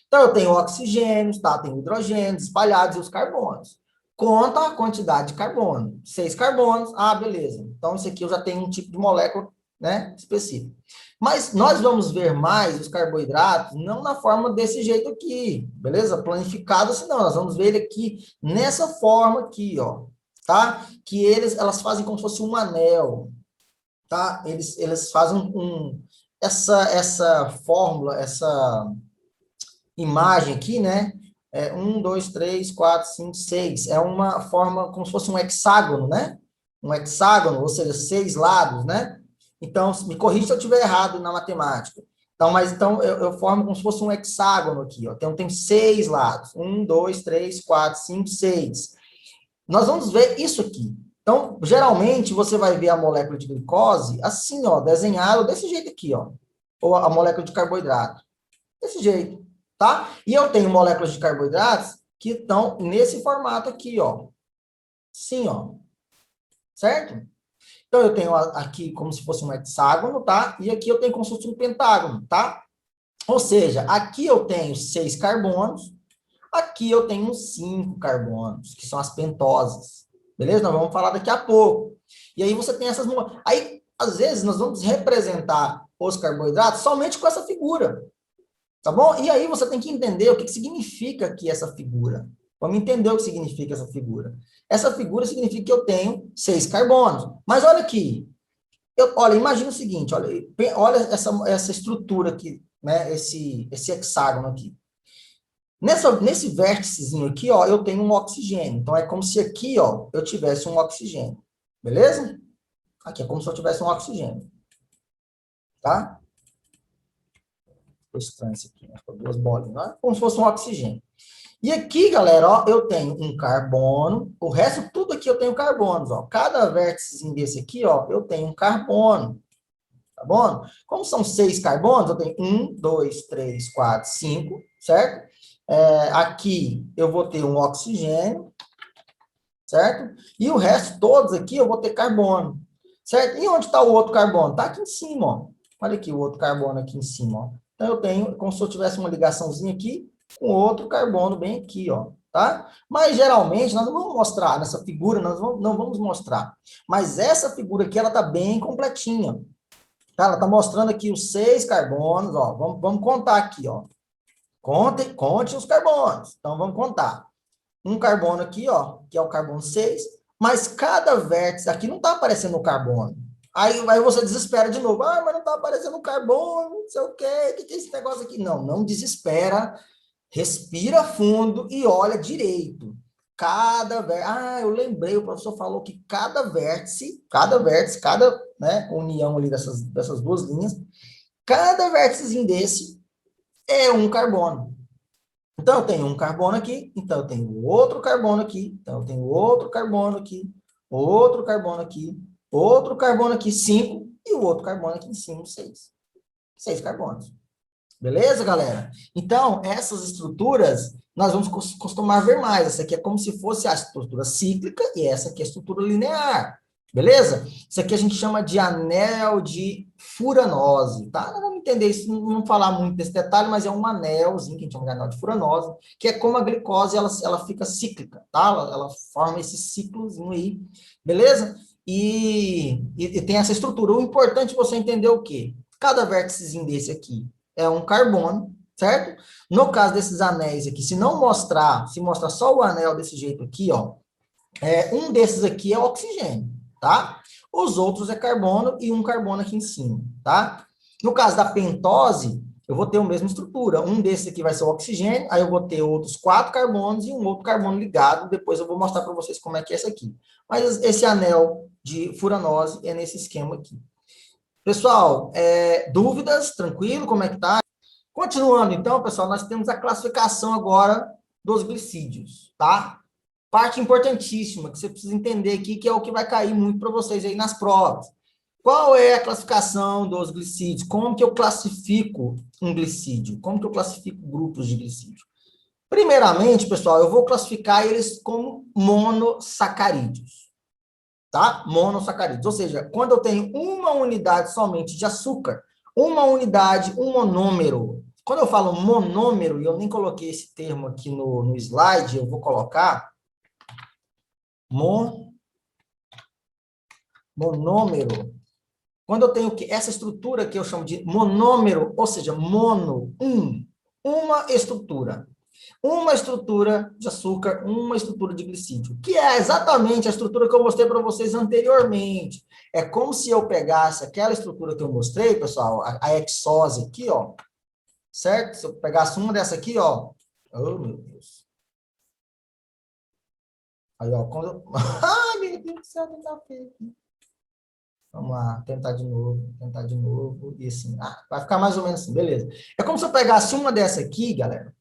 Então, eu tenho oxigênios, tá? Tenho hidrogênios espalhados e os carbonos. Conta a quantidade de carbono. 6 carbonos, beleza. Então, isso aqui eu já tenho um tipo de molécula, né, específico. Mas nós vamos ver mais os carboidratos não na forma desse jeito aqui, beleza? Planificado assim, não. Nós vamos ver ele aqui nessa forma aqui, ó, tá? Que elas fazem como se fosse um anel, tá? Eles fazem essa fórmula, essa imagem aqui, né? 1, 2, 3, 4, 5, 6. É uma forma como se fosse um hexágono, né? Um hexágono, ou seja, 6 lados, né? Então, me corrija se eu estiver errado na matemática. Então, eu formo como se fosse um hexágono aqui, ó. Então, tem 6 lados. 1, 2, 3, 4, 5, 6. Nós vamos ver isso aqui. Então, geralmente, você vai ver a molécula de glicose assim, ó, desenhada desse jeito aqui, ó. Ou a molécula de carboidrato. Desse jeito, tá? E eu tenho moléculas de carboidratos que estão nesse formato aqui, ó. Sim, ó. Certo? Então, eu tenho aqui como se fosse um hexágono, tá? E aqui eu tenho como se fosse um pentágono, tá? Ou seja, aqui eu tenho 6 carbonos, aqui eu tenho 5 carbonos, que são as pentoses. Beleza? Nós vamos falar daqui a pouco. E aí você tem essas... Aí, às vezes, nós vamos representar os carboidratos somente com essa figura. Tá bom? E aí você tem que entender o que significa aqui essa figura. Vamos entender o que significa essa figura. Essa figura significa que eu tenho 6 carbonos. Mas olha aqui. Olha, imagina o seguinte, olha essa estrutura aqui, né? Esse hexágono aqui. Nesse vérticezinho aqui, ó, eu tenho um oxigênio. Então, é como se aqui, ó, eu tivesse um oxigênio. Beleza? Aqui é como se eu tivesse um oxigênio. Tá? Ficou estranho isso aqui, né? Ficou 2 bolinhas, né? Como se fosse um oxigênio. E aqui, galera, ó, eu tenho um carbono, o resto tudo aqui eu tenho carbonos, ó. Cada vértice desse aqui, ó, eu tenho um carbono, tá bom? Como são 6 carbonos, eu tenho 1, 2, 3, 4, 5, certo? Aqui eu vou ter um oxigênio, certo? E o resto todos aqui eu vou ter carbono, certo? E onde está o outro carbono? Está aqui em cima, ó. Olha aqui o outro carbono aqui em cima, ó. Então eu tenho como se eu tivesse uma ligaçãozinha aqui com outro carbono bem aqui, ó, tá? Mas geralmente nós não vamos mostrar nessa figura, não vamos mostrar. Mas essa figura aqui ela tá bem completinha. Tá? Ela tá mostrando aqui os 6 carbonos, ó. Vamos contar aqui, ó. Conte os carbonos. Então vamos contar. Um carbono aqui, ó, que é o carbono 6, mas cada vértice aqui não está aparecendo o carbono. Aí você desespera de novo. Mas não está aparecendo o carbono, não sei o quê, o que é esse negócio aqui? Não desespera, respira fundo e olha direito. Cada vértice, eu lembrei, o professor falou que cada vértice, cada, né, união ali dessas duas linhas, cada vérticezinho desse é um carbono. Então, eu tenho um carbono aqui, então eu tenho outro carbono aqui, então eu tenho outro carbono aqui, outro carbono aqui, outro carbono aqui, 5, e o outro carbono aqui em cima, 6. 6 carbonos. Beleza, galera? Então, essas estruturas, nós vamos costumar ver mais. Essa aqui é como se fosse a estrutura cíclica e essa aqui é a estrutura linear. Beleza? Isso aqui a gente chama de anel de furanose, tá? Não vamos entender isso, não vamos falar muito desse detalhe, mas é um anelzinho que a gente chama de anel de furanose, que é como a glicose, ela fica cíclica, tá? Ela forma esse ciclozinho aí, beleza? E tem essa estrutura. O importante é você entender o quê? Cada vérticezinho desse aqui é um carbono, certo? No caso desses anéis aqui, se mostrar só o anel desse jeito aqui, ó, um desses aqui é oxigênio, tá? Os outros é carbono e um carbono aqui em cima, tá? No caso da pentose, eu vou ter a mesma estrutura. Um desses aqui vai ser o oxigênio, aí eu vou ter outros 4 carbonos e um outro carbono ligado. Depois eu vou mostrar para vocês como é que é esse aqui. Mas esse anel de furanose é nesse esquema aqui. Pessoal, dúvidas? Tranquilo? Como é que tá? Continuando, então, pessoal, nós temos a classificação agora dos glicídios, tá? Parte importantíssima que você precisa entender aqui, que é o que vai cair muito para vocês aí nas provas. Qual é a classificação dos glicídios? Como que eu classifico um glicídio? Como que eu classifico grupos de glicídio? Primeiramente, pessoal, eu vou classificar eles como monossacarídeos, tá? Monossacarídeos, ou seja, quando eu tenho uma unidade somente de açúcar, uma unidade, um monômero. Quando eu falo monômero, e eu nem coloquei esse termo aqui no slide, eu vou colocar monômero. Quando eu tenho essa estrutura que eu chamo de monômero, ou seja, uma estrutura. Uma estrutura de açúcar, uma estrutura de glicídio, que é exatamente a estrutura que eu mostrei para vocês anteriormente. É como se eu pegasse aquela estrutura que eu mostrei, pessoal, a hexose aqui, ó, certo? Se eu pegasse uma dessa aqui, ó, oh, meu Deus. Aí, ó, quando eu... Ai, meu Deus do céu, tá feio aqui. Vamos lá, tentar de novo, e assim, vai ficar mais ou menos assim, beleza. É como se eu pegasse uma dessa aqui, galera,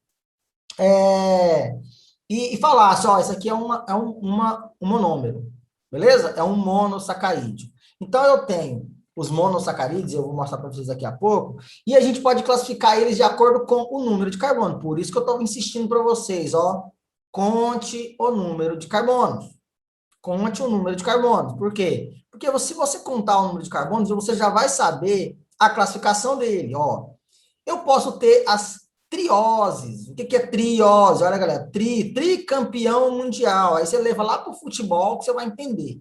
e falasse, ó, isso aqui é um monômero, beleza? É um monossacarídeo. Então, eu tenho os monossacarídeos, eu vou mostrar para vocês daqui a pouco, e a gente pode classificar eles de acordo com o número de carbono. Por isso que eu estou insistindo para vocês, ó, conte o número de carbonos. Conte o número de carbonos. Por quê? Porque se você contar o número de carbonos, você já vai saber a classificação dele. Ó, eu posso ter as trioses. O que é triose? Olha, galera, tricampeão mundial. Aí você leva lá para o futebol que você vai entender.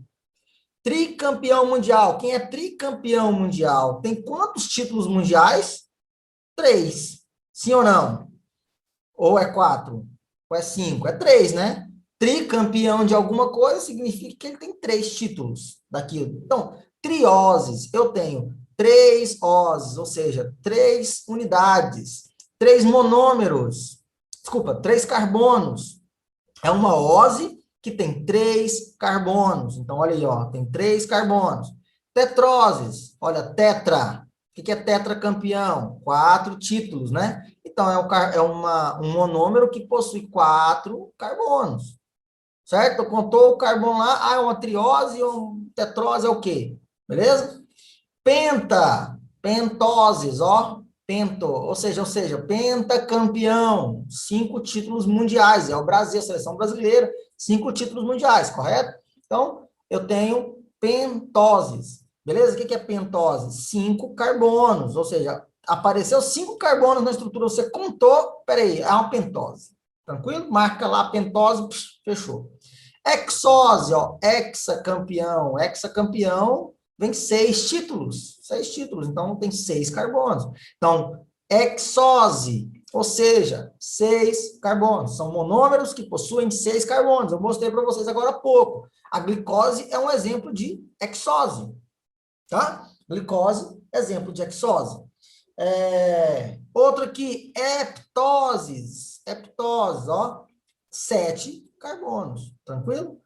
Tricampeão mundial. Quem é tricampeão mundial? Tem quantos títulos mundiais? 3. Sim ou não? Ou é 4? Ou é 5? É 3, né? Tricampeão de alguma coisa significa que ele tem 3 títulos daquilo. Então, trioses, eu tenho 3 oses, ou seja, 3 unidades, 3 monômeros, desculpa, 3 carbonos. É uma ose que tem 3 carbonos. Então, olha aí, ó, tem 3 carbonos. Tetroses, olha, tetra. O que é tetracampeão? 4 títulos, né? Então, um monômero que possui 4 carbonos. Certo? Contou o carbono lá, é uma triose, um tetrose é o quê? Beleza? Pentoses, ó, ou seja, pentacampeão, 5 títulos mundiais, é o Brasil, a seleção brasileira, 5 títulos mundiais, correto? Então, eu tenho pentoses, beleza? O que é pentose? 5 carbonos, ou seja, apareceu 5 carbonos na estrutura, você contou, peraí, é uma pentose, tranquilo? Marca lá pentose, fechou. Hexose, ó, hexacampeão, vem 6 títulos, então tem 6 carbonos. Então, hexose, ou seja, 6 carbonos, são monômeros que possuem 6 carbonos, eu mostrei para vocês agora há pouco. A glicose é um exemplo de hexose, tá? Glicose, exemplo de hexose. Outro aqui, heptoses, ó, 7 carbonos, tranquilo?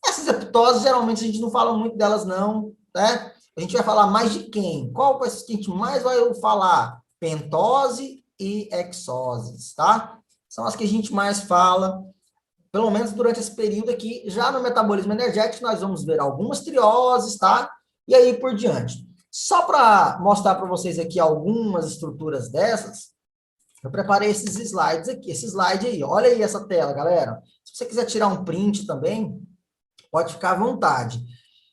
Essas heptoses, geralmente, a gente não fala muito delas, não, né? A gente vai falar mais de quem? Qual vai ser que a gente mais vai falar? Pentose e hexoses, tá? São as que a gente mais fala, pelo menos durante esse período aqui. Já no metabolismo energético, nós vamos ver algumas trioses, tá? E aí por diante. Só para mostrar para vocês aqui algumas estruturas dessas, eu preparei esses slides aqui, esse slide aí. Olha aí essa tela, galera. Se você quiser tirar um print também, pode ficar à vontade.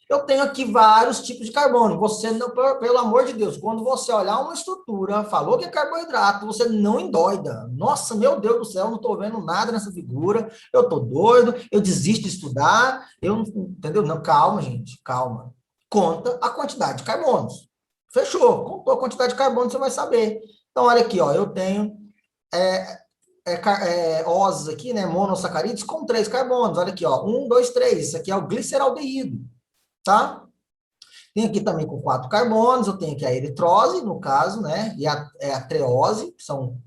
Eu tenho aqui vários tipos de carbono. Você, não, pelo amor de Deus, quando você olhar uma estrutura, falou que é carboidrato, você não endoida. Nossa, meu Deus do céu, não estou vendo nada nessa figura. Eu estou doido, eu desisto de estudar. Entendeu? Não, calma, gente, calma. Conta a quantidade de carbonos. Fechou. Contou a quantidade de carbono, você vai saber. Então, olha aqui, ó, eu tenho oses aqui, né, monossacarídeos com 3 carbonos. Olha aqui, ó, 1, 2, 3. Isso aqui é o gliceraldeído, tá? Tem aqui também com 4 carbonos, eu tenho aqui a eritrose, no caso, né, e a treose, que são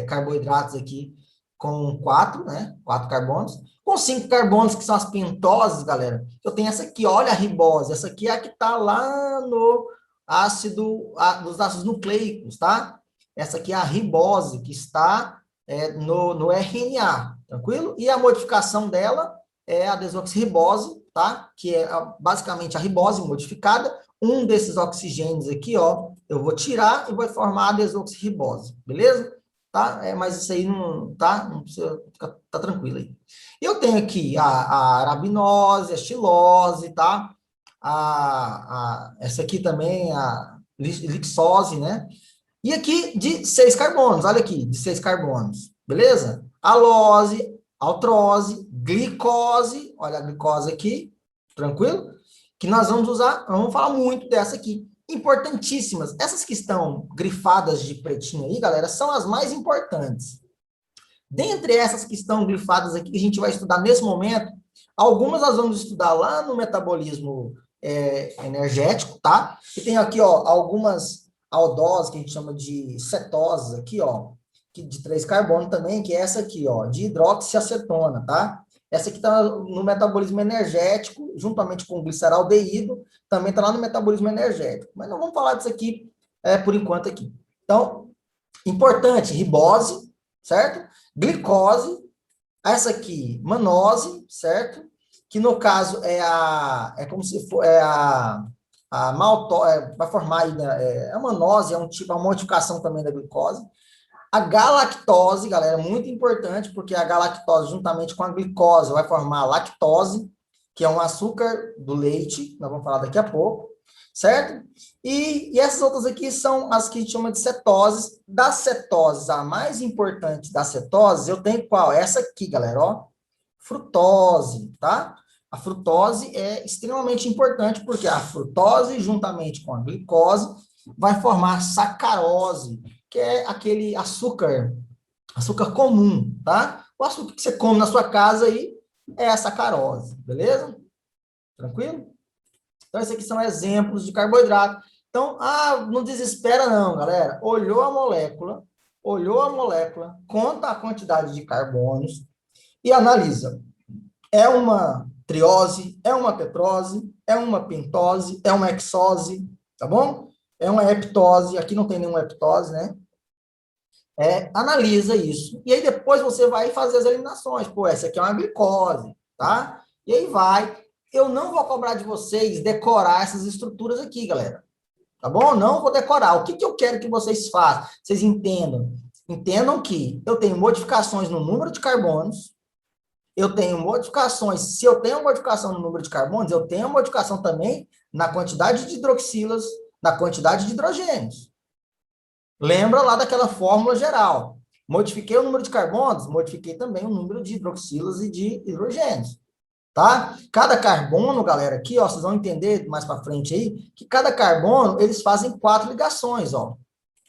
carboidratos aqui com 4, né, 4 carbonos. Com 5 carbonos, que são as pentoses, galera, eu tenho essa aqui, olha a ribose, essa aqui é a que está lá no dos ácidos nucleicos, tá? Essa aqui é a ribose, que está no RNA, tranquilo? E a modificação dela é a desoxirribose, tá? Que é basicamente a ribose modificada, um desses oxigênios aqui, ó, eu vou tirar e vou formar a desoxirribose, beleza? Tá? Mas isso aí não, tá? Não precisa, tá tranquilo aí. Eu tenho aqui a arabinose, a xilose, tá? Essa aqui também, a lixose, né? E aqui de 6 carbonos, olha aqui, de 6 carbonos, beleza? Alose, altrose, glicose, olha a glicose aqui, tranquilo? Que nós vamos usar, nós vamos falar muito dessa aqui. Importantíssimas. Essas que estão grifadas de pretinho aí, galera, são as mais importantes. Dentre essas que estão grifadas aqui, que a gente vai estudar nesse momento, algumas nós vamos estudar lá no metabolismo energético, tá? E tem aqui, ó, algumas aldoses que a gente chama de cetoses aqui, ó, que de 3 carbono também, que é essa aqui, ó, de hidroxiacetona, tá? Essa aqui está no metabolismo energético, juntamente com o gliceraldeído, também está lá no metabolismo energético. Mas não vamos falar disso aqui por enquanto aqui. Então, importante, ribose, certo? Glicose, essa aqui, manose, certo? Que no caso é como se for, a maltose, vai formar aí, a manose é um tipo, uma modificação também da glicose. A galactose, galera, é muito importante, porque a galactose, juntamente com a glicose, vai formar a lactose, que é um açúcar do leite, nós vamos falar daqui a pouco, certo? E essas outras aqui são as que a gente chama de cetoses. Das cetoses, a mais importante das cetoses, eu tenho qual? Essa aqui, galera, ó, frutose, tá? A frutose é extremamente importante, porque a frutose, juntamente com a glicose, vai formar sacarose, que é aquele açúcar comum, tá? O açúcar que você come na sua casa aí é a sacarose, beleza? Tranquilo? Então, esses aqui são exemplos de carboidrato. Então, não desespera não, galera. Olhou a molécula, conta a quantidade de carbonos e analisa. É uma triose, é uma tetrose, é uma pentose, é uma hexose, tá bom? É uma heptose, aqui não tem nenhuma heptose, né? Analisa isso. E aí depois você vai fazer as eliminações. Pô, essa aqui é uma glicose, tá? E aí vai. Eu não vou cobrar de vocês decorar essas estruturas aqui, galera. Tá bom? Não vou decorar. O que que eu quero que vocês façam? Vocês entendam. Entendam que eu tenho modificações no número de carbonos, eu tenho modificações, se eu tenho modificação no número de carbonos, eu tenho modificação também na quantidade de hidroxilas, na quantidade de hidrogênios. Lembra lá daquela fórmula geral. Modifiquei o número de carbonos, modifiquei também o número de hidroxilas e de hidrogênios, tá? Cada carbono, galera, aqui, ó, vocês vão entender mais para frente aí, que cada carbono, eles fazem 4 ligações, ó.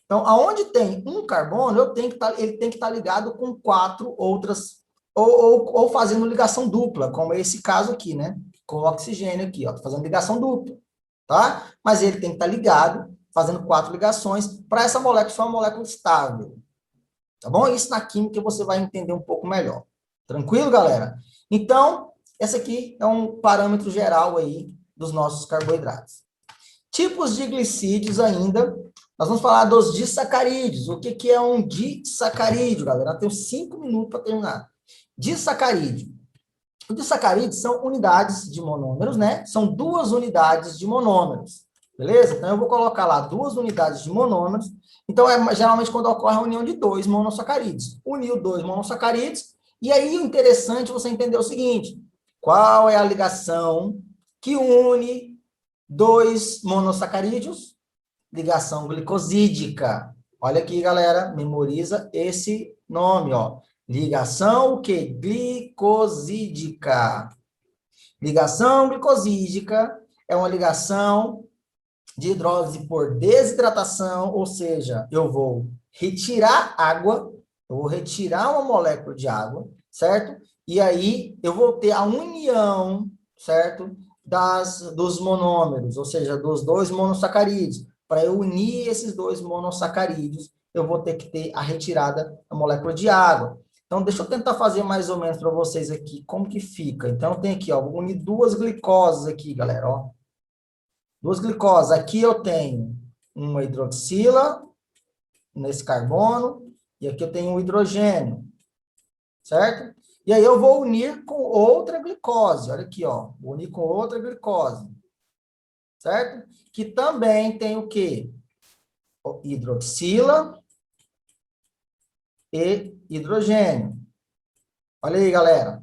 Então, aonde tem um carbono, ele tem que estar ligado com 4 outras, ou fazendo ligação dupla, como é esse caso aqui, né? Com o oxigênio aqui, ó, tô fazendo ligação dupla, tá? Mas ele tem que estar ligado, fazendo 4 ligações, para essa molécula ser uma molécula estável, tá bom? Isso na química você vai entender um pouco melhor. Tranquilo, galera? Então, esse aqui é um parâmetro geral aí dos nossos carboidratos. Tipos de glicídios ainda, nós vamos falar dos disacarídeos. O que é um disacarídeo, galera? Eu tenho 5 minutos para terminar. Disacarídeo. Os disacarídeos são unidades de monômeros, né? São 2 unidades de monômeros, beleza? Então, eu vou colocar lá 2 unidades de monômeros. Então, geralmente quando ocorre a união de 2 monossacarídeos. Uniu 2 monossacarídeos, e aí o interessante é você entender o seguinte, qual é a ligação que une 2 monossacarídeos? Ligação glicosídica. Olha aqui, galera, memoriza esse nome, ó. Ligação o quê? Glicosídica. Ligação glicosídica é uma ligação de hidrólise por desidratação, ou seja, eu vou retirar água, eu vou retirar uma molécula de água, certo? E aí eu vou ter a união, certo? Dos monômeros, ou seja, dos 2 monossacarídeos. Para eu unir esses 2 monossacarídeos, eu vou ter que ter a retirada da molécula de água. Então, deixa eu tentar fazer mais ou menos para vocês aqui, como que fica. Então, tem aqui, ó, vou unir 2 glicoses aqui, galera, ó. 2 glicoses. Aqui eu tenho uma hidroxila, nesse carbono, e aqui eu tenho um hidrogênio, certo? E aí eu vou unir com outra glicose. Olha aqui, ó. Vou unir com outra glicose. certo? Que também tem o quê? Hidroxila e hidrogênio. Olha aí, galera.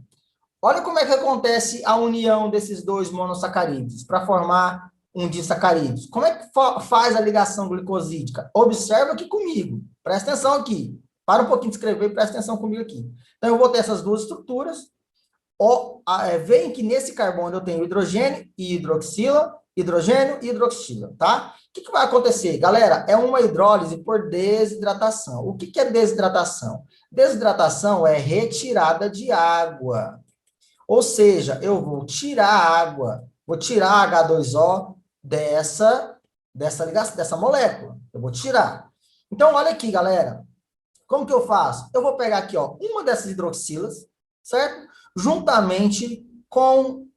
Olha como é que acontece a união desses dois monossacarídeos para formar um disacarídeo. Como é que faz a ligação glicosídica? Observa aqui comigo. Presta atenção aqui. Para um pouquinho de escrever e presta atenção comigo aqui. Então, eu vou ter essas duas estruturas. Veem que nesse carbono eu tenho hidrogênio e hidroxila, hidrogênio e hidroxila, tá? O que vai acontecer? Galera, é uma hidrólise por desidratação. O que é desidratação? Desidratação é retirada de água. Ou seja, eu vou tirar a água, vou tirar H2O dessa molécula. Eu vou tirar. Então, olha aqui, galera. Como que eu faço? Eu vou pegar aqui, ó, uma dessas hidroxilas, certo? Juntamente com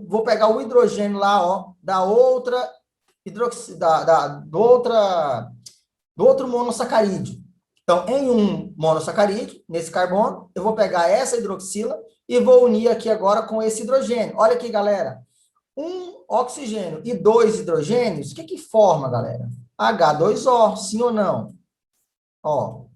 vou pegar o hidrogênio lá, ó, da outra do outro monossacarídeo. Então, em um monossacarídeo, nesse carbono, eu vou pegar essa hidroxila e vou unir aqui agora com esse hidrogênio. Olha aqui, galera. Um oxigênio e dois hidrogênios, o que forma, galera? H2O, sim ou não? Ó,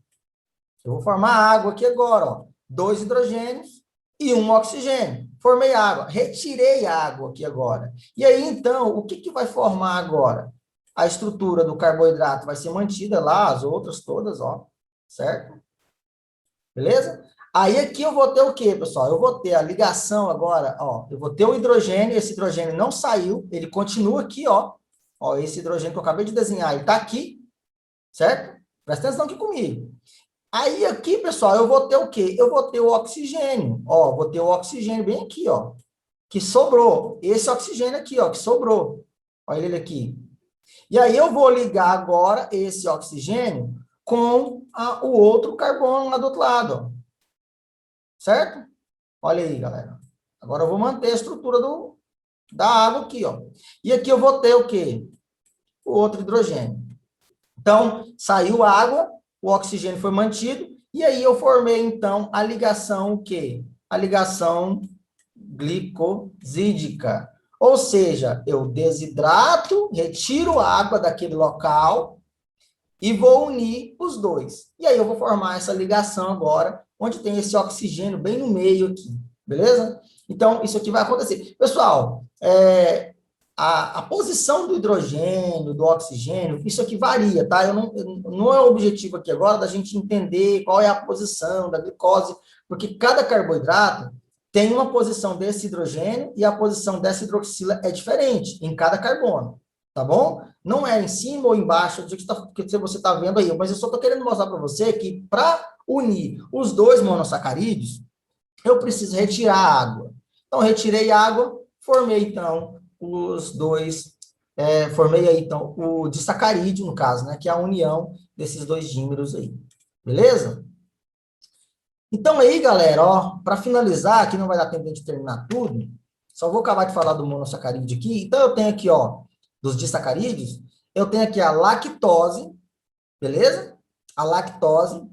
eu vou formar água aqui agora, ó. Dois hidrogênios e um oxigênio. Formei água. Retirei água aqui agora. E aí, então, o que vai formar agora? A estrutura do carboidrato vai ser mantida lá, as outras todas, ó. Certo? Beleza? Aí aqui eu vou ter o quê, pessoal? Eu vou ter a ligação agora, ó. Eu vou ter o hidrogênio, esse hidrogênio não saiu, ele continua aqui, ó. Ó, esse hidrogênio que eu acabei de desenhar, ele tá aqui, certo? Presta atenção aqui comigo. Aí aqui, pessoal, eu vou ter o quê? Eu vou ter o oxigênio, ó. Vou ter o oxigênio bem aqui, ó. Que sobrou. Esse oxigênio aqui, ó, que sobrou. Olha ele aqui. E aí eu vou ligar agora esse oxigênio com o outro carbono lá do outro lado, ó. Certo? Olha aí, galera. Agora eu vou manter a estrutura da água aqui, ó. E aqui eu vou ter o quê? O outro hidrogênio. Então, saiu água, o oxigênio foi mantido, e aí eu formei, então, a ligação o quê? A ligação glicosídica. Ou seja, eu desidrato, retiro a água daquele local e vou unir os dois. E aí eu vou formar essa ligação agora, onde tem esse oxigênio bem no meio aqui, beleza? Então, isso aqui vai acontecer. Pessoal, a posição do hidrogênio, do oxigênio, isso aqui varia, tá? Não é o objetivo aqui agora da gente entender qual é a posição da glicose, porque cada carboidrato tem uma posição desse hidrogênio e a posição dessa hidroxila é diferente em cada carbono, tá bom? Não é em cima ou embaixo do que você está vendo aí, mas eu só estou querendo mostrar para você que para unir os dois monossacarídeos, eu preciso retirar a água. Então, retirei água, formei, então, os dois, formei aí, então, o disacarídeo, no caso, né, que é a união desses dois dímeros aí. Beleza? Então, aí, galera, ó, para finalizar, que não vai dar tempo de terminar tudo, só vou acabar de falar do monossacarídeo aqui. Então, eu tenho aqui, ó, dos disacarídeos, eu tenho aqui a lactose, beleza? A lactose,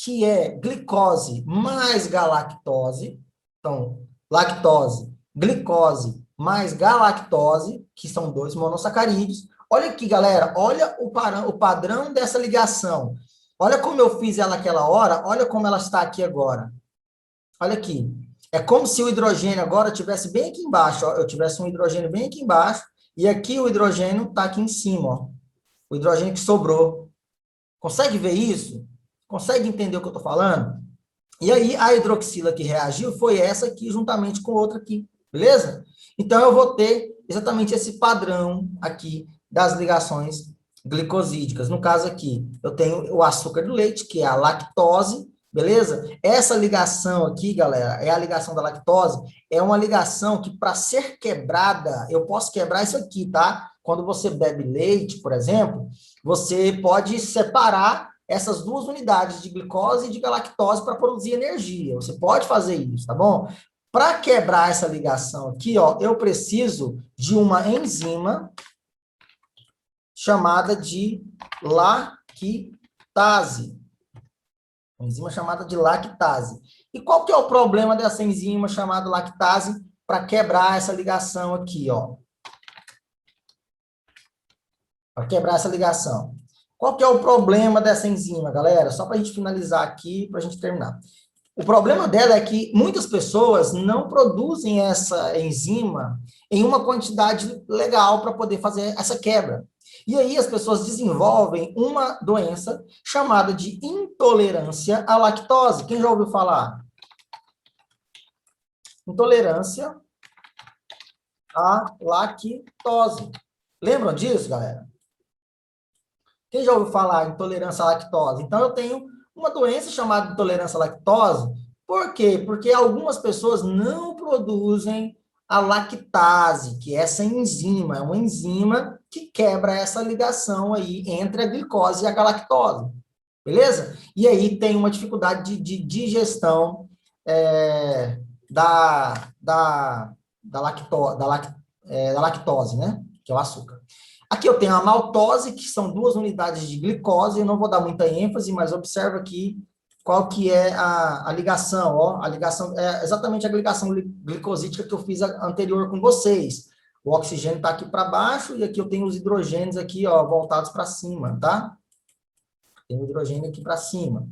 que é glicose mais galactose. Então, lactose, glicose mais galactose, que são dois monossacarídeos. Olha aqui, galera, olha o padrão dessa ligação. Olha como eu fiz ela naquela hora, olha como ela está aqui agora. Olha aqui. É como se o hidrogênio agora estivesse bem aqui embaixo, ó. Eu tivesse um hidrogênio bem aqui embaixo, e aqui o hidrogênio está aqui em cima, ó. O hidrogênio que sobrou. Consegue ver isso? Consegue entender o que eu estou falando? E aí, a hidroxila que reagiu foi essa aqui, juntamente com outra aqui, beleza? Então, eu vou ter exatamente esse padrão aqui das ligações glicosídicas. No caso aqui, eu tenho o açúcar do leite, que é a lactose, beleza? Essa ligação aqui, galera, é a ligação da lactose, é uma ligação que, para ser quebrada, eu posso quebrar isso aqui, tá? Quando você bebe leite, por exemplo, você pode separar essas duas unidades de glicose e de galactose para produzir energia. Você pode fazer isso, tá bom? Para quebrar essa ligação aqui, ó, eu preciso de uma enzima chamada de lactase. Uma enzima chamada de lactase. E qual que é o problema dessa enzima chamada lactase para quebrar essa ligação aqui, ó? para quebrar essa ligação. Qual que é o problema dessa enzima, galera? Só para a gente finalizar aqui, para a gente terminar. O problema dela é que muitas pessoas não produzem essa enzima em uma quantidade legal para poder fazer essa quebra. E aí as pessoas desenvolvem uma doença chamada de intolerância à lactose. Quem já ouviu falar? Intolerância à lactose. Lembram disso, galera? Quem já ouviu falar em intolerância à lactose? Então, eu tenho uma doença chamada intolerância à lactose. Por quê? Porque algumas pessoas não produzem a lactase, que é essa enzima. É uma enzima que quebra essa ligação aí entre a glicose e a galactose. Beleza? E aí tem uma dificuldade de digestão da lactose, né? Que é o açúcar. Aqui eu tenho a maltose, que são 2 unidades de glicose, eu não vou dar muita ênfase, mas observa aqui qual que é a ligação, ó, a ligação, é exatamente a ligação glicosídica que eu fiz anterior com vocês. O oxigênio está aqui para baixo, e aqui eu tenho os hidrogênios aqui, ó, voltados para cima, tá? Tem o hidrogênio aqui para cima,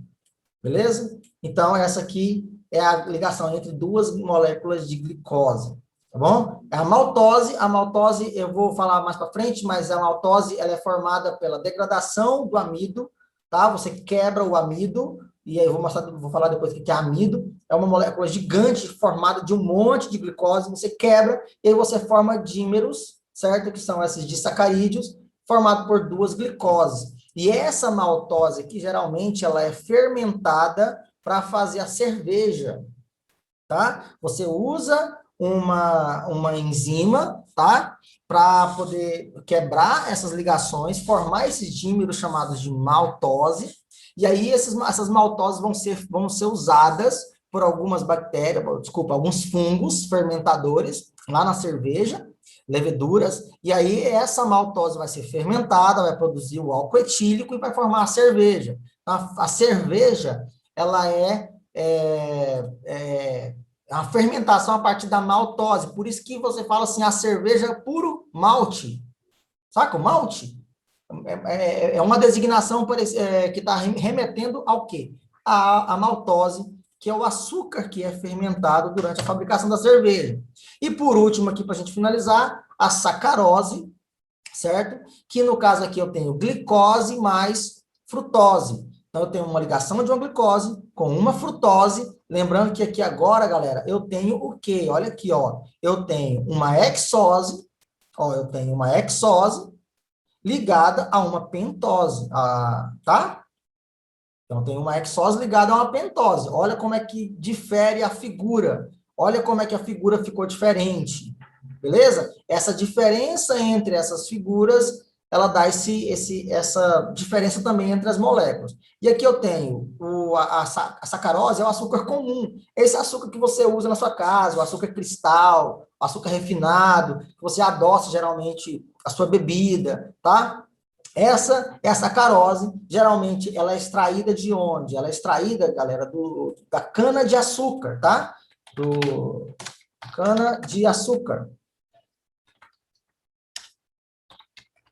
beleza? Então, essa aqui é a ligação entre 2 moléculas de glicose. Tá bom? A maltose eu vou falar mais para frente, mas a maltose ela é formada pela degradação do amido, tá? Você quebra o amido, e aí eu vou falar depois o que é amido. É uma molécula gigante formada de um monte de glicose, você quebra, e aí você forma dímeros, certo? Que são esses disacarídeos, formados por 2 glicoses. E essa maltose aqui, geralmente, ela é fermentada para fazer a cerveja, tá? Você usa uma enzima, tá? Para poder quebrar essas ligações, formar esses dímeros chamados de maltose, e aí essas maltoses vão ser usadas por algumas bactérias, desculpa, alguns fungos fermentadores lá na cerveja, leveduras, e aí essa maltose vai ser fermentada, vai produzir o álcool etílico e vai formar a cerveja. A cerveja, ela é a fermentação a partir da maltose. Por isso que você fala assim, a cerveja é puro malte. Saca o malte? É uma designação que está remetendo ao quê? A maltose, que é o açúcar que é fermentado durante a fabricação da cerveja. E por último, aqui para a gente finalizar, a sacarose, certo? Que no caso aqui eu tenho glicose mais frutose. Então, eu tenho uma ligação de uma glicose com uma frutose. Lembrando que aqui agora, galera, eu tenho o quê? Olha aqui, ó. Eu tenho uma hexose, ó, eu tenho uma hexose ligada a uma pentose, tá? Então, tem uma hexose ligada a uma pentose. Olha como é que difere a figura. Olha como é que a figura ficou diferente. Beleza? Essa diferença entre essas figuras, ela dá essa diferença também entre as moléculas. E aqui eu tenho a sacarose, é o açúcar comum. Esse açúcar que você usa na sua casa, o açúcar cristal, o açúcar refinado, que você adoça geralmente a sua bebida, tá? Essa é a sacarose, geralmente ela é extraída de onde? Ela é extraída, galera, da cana-de-açúcar, tá? Do cana-de-açúcar.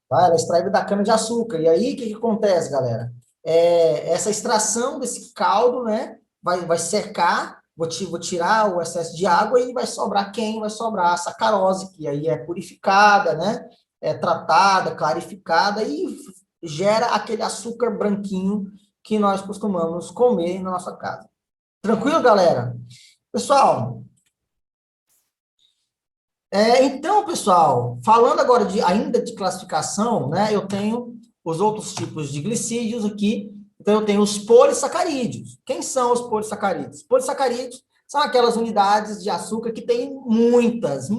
Tá? Ela é extraída da cana-de-açúcar. E aí, o que acontece, galera? Essa extração desse caldo, né, vai secar, vou tirar o excesso de água e vai sobrar quem? Vai sobrar a sacarose, que aí é purificada, né? É tratada, clarificada e gera aquele açúcar branquinho que nós costumamos comer na nossa casa. Tranquilo, galera? Pessoal, então, pessoal, falando agora ainda de classificação, né, eu tenho os outros tipos de glicídios aqui. Então, eu tenho os polissacarídeos. Quem são os polissacarídeos? Polissacarídeos são aquelas unidades de açúcar que têm muitos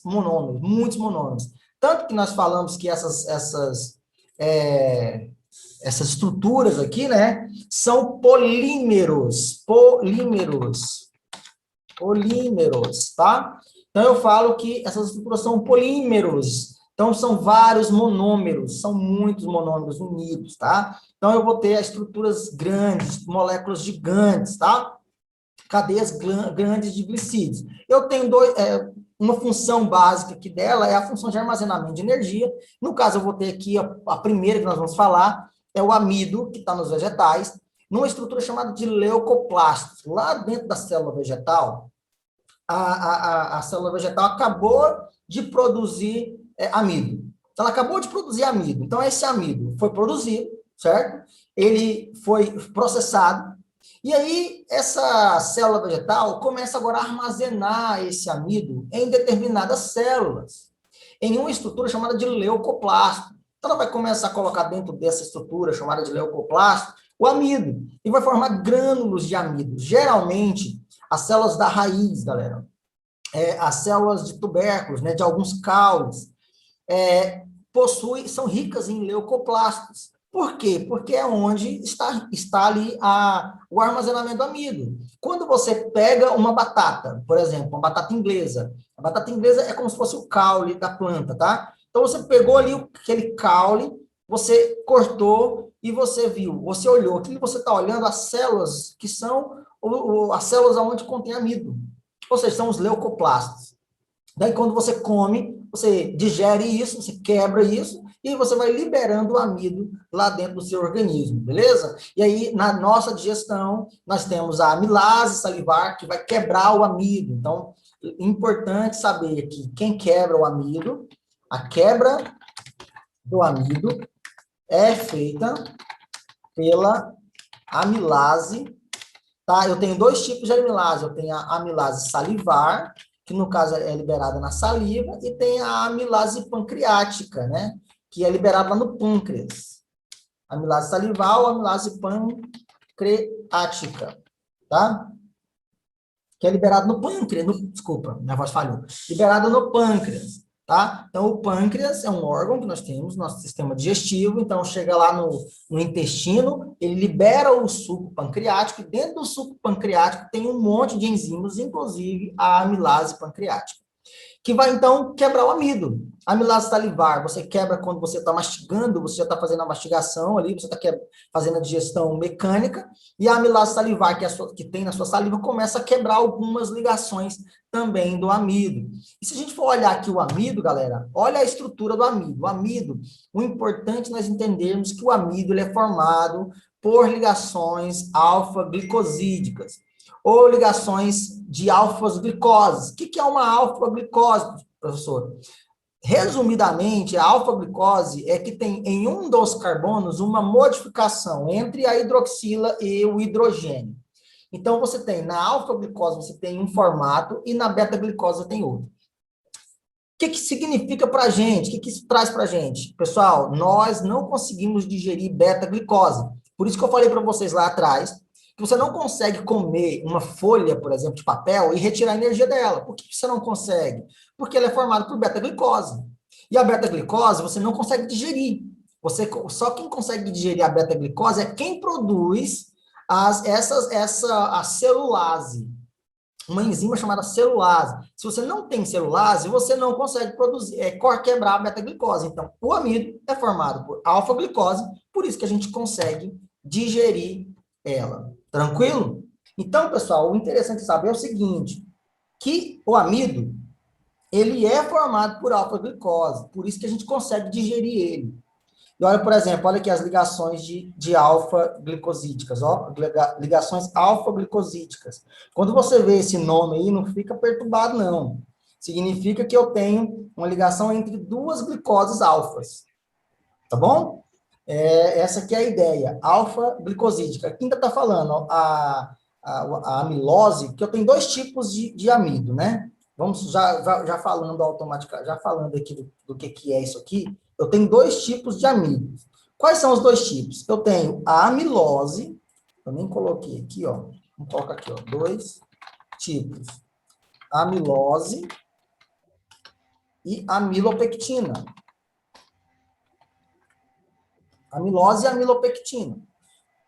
monômeros. Tanto que nós falamos que essas estruturas aqui, né, são polímeros, tá? Então, eu falo que essas estruturas são polímeros. Então, são vários monômeros, são muitos monômeros unidos, tá? Então, eu vou ter estruturas grandes, moléculas gigantes, tá? cadeias grandes de glicídios. Eu tenho uma função básica aqui dela é a função de armazenamento de energia. No caso, eu vou ter aqui a primeira que nós vamos falar, é o amido, que está nos vegetais, numa estrutura chamada de leucoplastos. Lá dentro da célula vegetal, a célula vegetal acabou de produzir amido. Então, ela acabou de produzir amido. Então, esse amido foi produzido, certo? Ele foi processado. E aí, essa célula vegetal começa agora a armazenar esse amido em determinadas células, em uma estrutura chamada de leucoplasto. Então, ela vai começar a colocar dentro dessa estrutura chamada de leucoplasto o amido, e vai formar grânulos de amido. Geralmente, as células da raiz, galera, as células de tubérculos, né, de alguns caules, são ricas em leucoplastos. Por quê? Porque é onde está ali o armazenamento do amido. Quando você pega uma batata, por exemplo, uma batata inglesa, a batata inglesa é como se fosse o caule da planta, tá? Então, você pegou ali aquele caule, você cortou e você viu, você olhou. Aquilo que você está olhando, as células que são as células onde contém amido. Ou seja, são os leucoplastos. Daí, quando você come, você digere isso, você quebra isso, e você vai liberando o amido lá dentro do seu organismo, beleza? E aí, na nossa digestão, nós temos a amilase salivar, que vai quebrar o amido. Então, é importante saber que quem quebra o amido, a quebra do amido é feita pela amilase, tá? Eu tenho dois tipos de amilase. Eu tenho a amilase salivar, que no caso é liberada na saliva, e tem a amilase pancreática, né? Que é liberada lá no pâncreas. Amilase salivar ou amilase pancreática, tá? Que é liberado no pâncreas, desculpa, minha voz falhou. Liberado no pâncreas, tá? Então, o pâncreas é um órgão que nós temos no nosso sistema digestivo, então chega lá no intestino, ele libera o suco pancreático, e dentro do suco pancreático tem um monte de enzimas, inclusive a amilase pancreática, que vai, então, quebrar o amido. A amilase salivar, você quebra quando você está mastigando, você já está fazendo a mastigação ali, você está fazendo a digestão mecânica, e a amilase salivar, que tem na sua saliva, começa a quebrar algumas ligações também do amido. E se a gente for olhar aqui o amido, galera, olha a estrutura do amido. O amido, o importante é nós entendermos que o amido ele é formado por ligações alfa-glicosídicas, ou ligações de alfa-glicoses. O que é uma alfa-glicose, professor? Resumidamente, a alfa-glicose é que tem em um dos carbonos uma modificação entre a hidroxila e o hidrogênio. Então, você tem, na alfa-glicose, você tem um formato e na beta-glicose tem outro. O que significa para a gente? O que isso traz para a gente? Pessoal, nós não conseguimos digerir beta-glicose. Por isso que eu falei para vocês lá atrás, que você não consegue comer uma folha, por exemplo, de papel e retirar a energia dela. Por que você não consegue? Porque ela é formada por beta-glicose. E a beta-glicose você não consegue digerir. Só quem consegue digerir a beta-glicose é quem produz a celulase, uma enzima chamada celulase. Se você não tem celulase, você não consegue produzir, quebrar a beta-glicose. Então, o amido é formado por alfa-glicose, por isso que a gente consegue digerir ela. Tranquilo? Então, pessoal, o interessante saber é o seguinte, que o amido, ele é formado por alfa-glicose, por isso que a gente consegue digerir ele. E olha, por exemplo, olha aqui as ligações de alfa-glicosídicas, ó, ligações alfa-glicosídicas. Quando você vê esse nome aí, não fica perturbado, não. Significa que eu tenho uma ligação entre duas glicoses alfas, tá bom? Essa aqui é a ideia, alfa-glicosídica. Aqui ainda está falando ó, a amilose, que eu tenho dois tipos de amido, né? Vamos já falando automaticamente, já falando aqui do que é isso aqui, eu tenho dois tipos de amido. Quais são os dois tipos? Eu tenho a amilose, eu nem coloquei aqui, ó. Vamos colocar aqui, ó, dois tipos. Amilose e amilopectina. Amilose e amilopectina.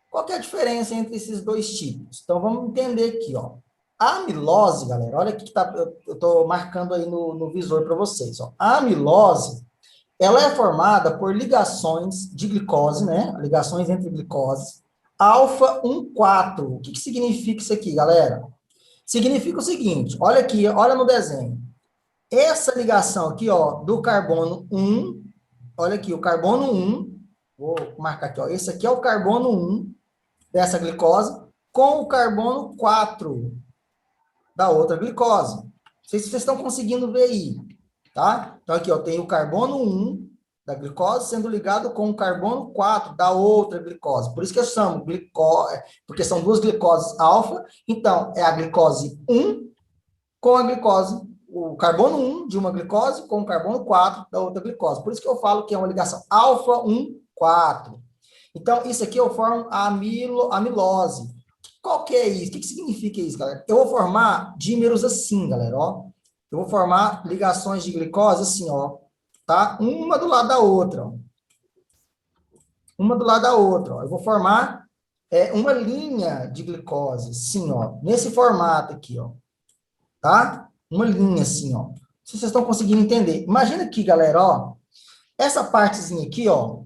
Qual que é a diferença entre esses dois tipos? Então, vamos entender aqui, ó. A amilose, galera, olha aqui que tá, eu estou marcando aí no visor para vocês, ó. A amilose, ela é formada por ligações de glicose, né? Ligações entre glicoses, alfa 1,4. O que significa isso aqui, galera? Significa o seguinte, olha aqui, olha no desenho. Essa ligação aqui, ó, do carbono 1, olha aqui, o carbono 1, vou marcar aqui, ó, esse aqui é o carbono 1 dessa glicose, com o carbono 4 da outra glicose. Não sei se vocês estão conseguindo ver aí, tá? Então, aqui, ó, tem o carbono 1 da glicose sendo ligado com o carbono 4 da outra glicose. Por isso que eu chamo glicose, porque são duas glicoses alfa. Então, é a glicose 1 com a glicose, o carbono 1 de uma glicose com o carbono 4 da outra glicose. Por isso que eu falo que é uma ligação alfa 1, 4. Então, isso aqui eu formo a amilose. Qual que é isso? O que significa isso, galera? Eu vou formar dímeros assim, galera, ó. Eu vou formar ligações de glicose assim, ó, tá? Uma do lado da outra, ó. Uma do lado da outra, ó. Eu vou formar uma linha de glicose, assim, ó, nesse formato aqui, ó, tá? Uma linha assim, ó. Se vocês estão conseguindo entender. Imagina aqui, galera, ó, essa partezinha aqui, ó,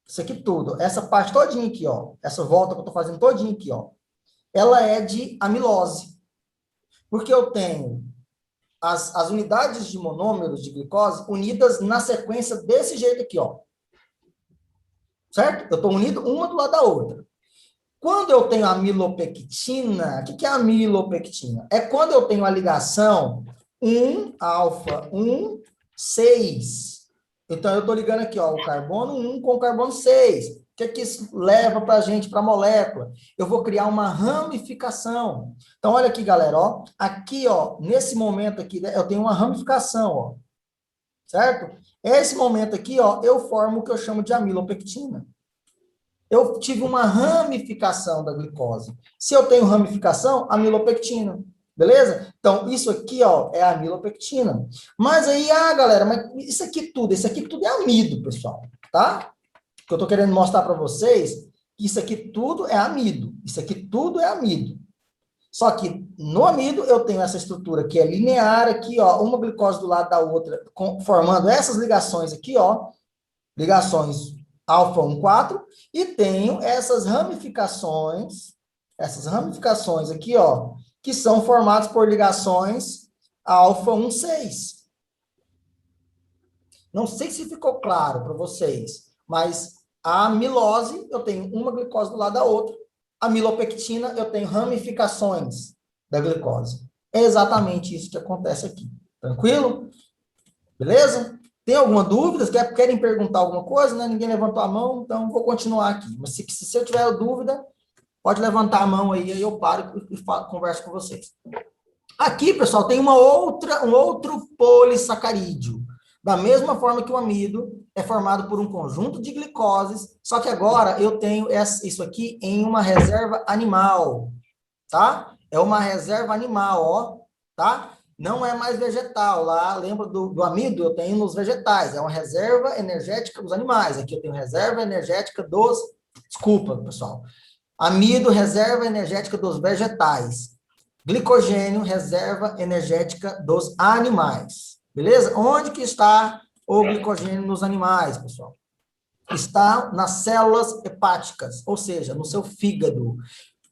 isso aqui tudo, essa parte todinha aqui, ó, essa volta que eu tô fazendo todinha aqui, ó, ela é de amilose. Porque eu tenho as unidades de monômeros de glicose unidas na sequência desse jeito aqui, ó. Certo? Eu estou unido uma do lado da outra. Quando eu tenho a amilopectina, o que é a amilopectina? É quando eu tenho a ligação 1, alfa, 1, 6. Então, eu estou ligando aqui, ó, o carbono 1 com o carbono 6. O que isso leva para a gente, para a molécula? Eu vou criar uma ramificação. Então, olha aqui, galera, ó. Aqui, ó, nesse momento aqui, eu tenho uma ramificação, ó. Certo? Esse momento aqui, ó, eu formo o que eu chamo de amilopectina. Eu tive uma ramificação da glicose. Se eu tenho ramificação, amilopectina. Beleza? Então, isso aqui, ó, é a amilopectina. Mas aí, galera, mas isso aqui tudo é amido, pessoal, tá? O que eu tô querendo mostrar para vocês, isso aqui tudo é amido. Isso aqui tudo é amido. Só que no amido eu tenho essa estrutura que é linear aqui, ó, uma glicose do lado da outra, formando essas ligações aqui, ó, ligações alfa 1, 4, e tenho essas ramificações aqui, ó, que são formadas por ligações alfa 1, 6. Não sei se ficou claro para vocês, mas a amilose, eu tenho uma glicose do lado da outra. A amilopectina, eu tenho ramificações da glicose. É exatamente isso que acontece aqui. Tranquilo? Beleza? Tem alguma dúvida? Querem perguntar alguma coisa? Né? Ninguém levantou a mão, então vou continuar aqui. Mas se eu tiver dúvida, pode levantar a mão aí eu paro e converso com vocês. Aqui, pessoal, tem um outro polissacarídeo. Da mesma forma que o amido é formado por um conjunto de glicoses, só que agora eu tenho isso aqui em uma reserva animal, tá? É uma reserva animal, ó, tá? Não é mais vegetal. Lá, lembra do amido? Eu tenho nos vegetais. É uma reserva energética dos animais. Aqui eu tenho reserva energética dos... Desculpa, pessoal. Amido, reserva energética dos vegetais. Glicogênio, reserva energética dos animais. Beleza? Onde que está o glicogênio nos animais, pessoal? Está nas células hepáticas, ou seja, no seu fígado.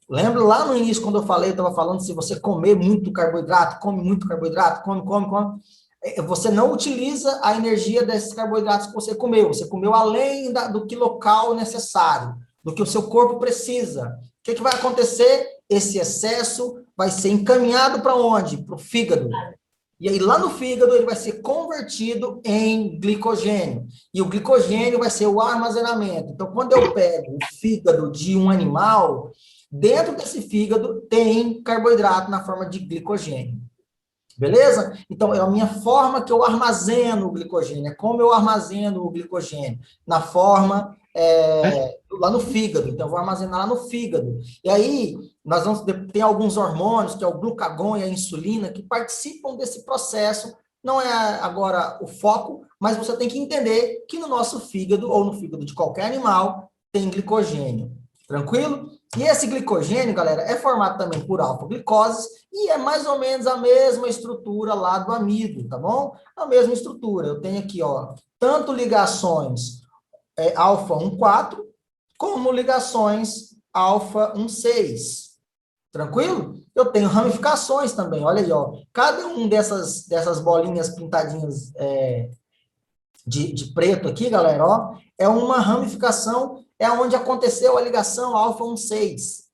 Lembra lá no início, quando eu estava falando, se você comer muito carboidrato, come muito carboidrato, come, você não utiliza a energia desses carboidratos que você comeu além do que local necessário, do que o seu corpo precisa. O que vai acontecer? Esse excesso vai ser encaminhado para onde? Para o fígado. E aí, lá no fígado, ele vai ser convertido em glicogênio. E o glicogênio vai ser o armazenamento. Então, quando eu pego o fígado de um animal, dentro desse fígado tem carboidrato na forma de glicogênio. Beleza? Então, é a minha forma que eu armazeno o glicogênio. É como eu armazeno o glicogênio. Na forma, lá no fígado. Então, eu vou armazenar lá no fígado. E aí, nós vamos ter alguns hormônios, que é o glucagon e a insulina, que participam desse processo. Não é agora o foco, mas você tem que entender que no nosso fígado, ou no fígado de qualquer animal, tem glicogênio. Tranquilo? E esse glicogênio, galera, é formado também por alfa-glicoses e é mais ou menos a mesma estrutura lá do amido, tá bom? A mesma estrutura. Eu tenho aqui, ó, tanto ligações alfa 1, 4, como ligações alfa 1, 6. Tranquilo? Eu tenho ramificações também, olha aí, ó. Cada um dessas bolinhas pintadinhas de preto aqui, galera, ó, é uma ramificação, é onde aconteceu a ligação alfa 1,6.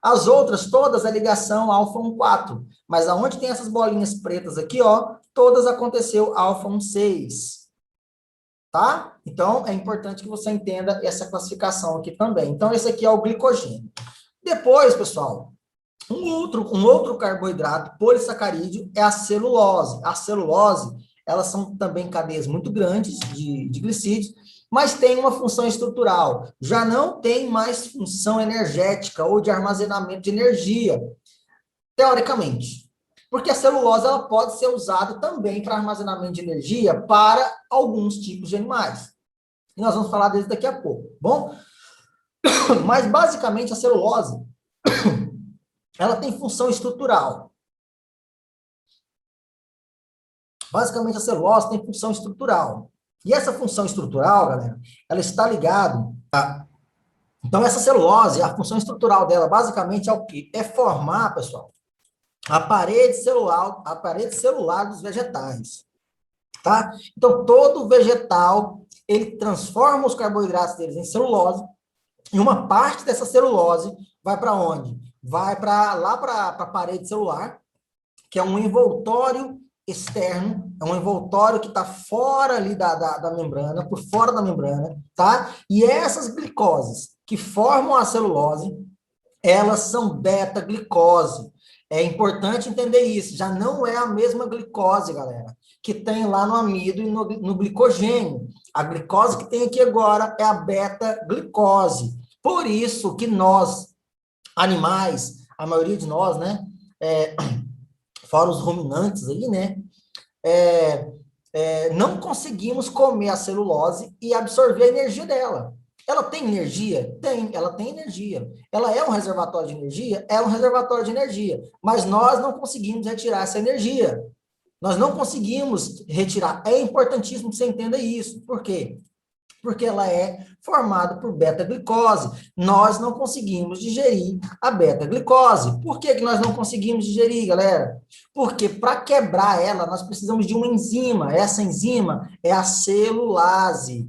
As outras, todas, a ligação alfa 1,4. Mas aonde tem essas bolinhas pretas aqui, ó, todas aconteceu alfa 1,6. Tá? Então, é importante que você entenda essa classificação aqui também. Então, esse aqui é o glicogênio. Depois, pessoal, um outro carboidrato polissacarídeo é a celulose. A celulose, elas são também cadeias muito grandes de glicídios, mas tem uma função estrutural. Já não tem mais função energética ou de armazenamento de energia, teoricamente. Porque a celulose ela pode ser usada também para armazenamento de energia para alguns tipos de animais. E nós vamos falar deles daqui a pouco, bom? Mas, basicamente, a celulose ela tem função estrutural. Basicamente, a celulose tem função estrutural. E essa função estrutural, galera, ela está ligada a... Então, essa celulose, a função estrutural dela, basicamente, é o quê? É formar, pessoal, a parede celular dos vegetais, tá? Então, todo vegetal, ele transforma os carboidratos deles em celulose, e uma parte dessa celulose vai para onde? Vai para a parede celular, que é um envoltório externo, é um envoltório que está fora ali da membrana, por fora da membrana, tá? E essas glicoses que formam a celulose, elas são beta-glicose. É importante entender isso, já não é a mesma glicose, galera, que tem lá no amido e no glicogênio. A glicose que tem aqui agora é a beta-glicose. Por isso que nós, animais, a maioria de nós, né, fora os ruminantes aí, né, não conseguimos comer a celulose e absorver a energia dela. Ela tem energia? Tem, ela tem energia. Ela é um reservatório de energia? É um reservatório de energia. Mas nós não conseguimos retirar essa energia. Nós não conseguimos retirar. É importantíssimo que você entenda isso. Por quê? Porque ela é formada por beta-glicose. Nós não conseguimos digerir a beta-glicose. Por que que nós não conseguimos digerir, galera? Porque para quebrar ela, nós precisamos de uma enzima. Essa enzima é a celulase.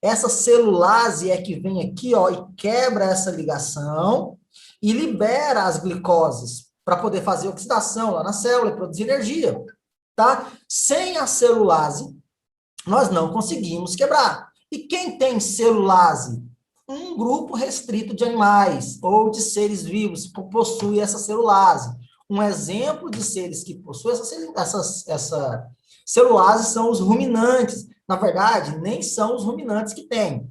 Essa celulase é que vem aqui, ó, e quebra essa ligação e libera as glicoses para poder fazer oxidação lá na célula e produzir energia, tá? Sem a celulase, nós não conseguimos quebrar. E quem tem celulase? Um grupo restrito de animais ou de seres vivos que possui essa celulase. Um exemplo de seres que possuem essa celulase são os ruminantes. Na verdade, nem são os ruminantes que têm.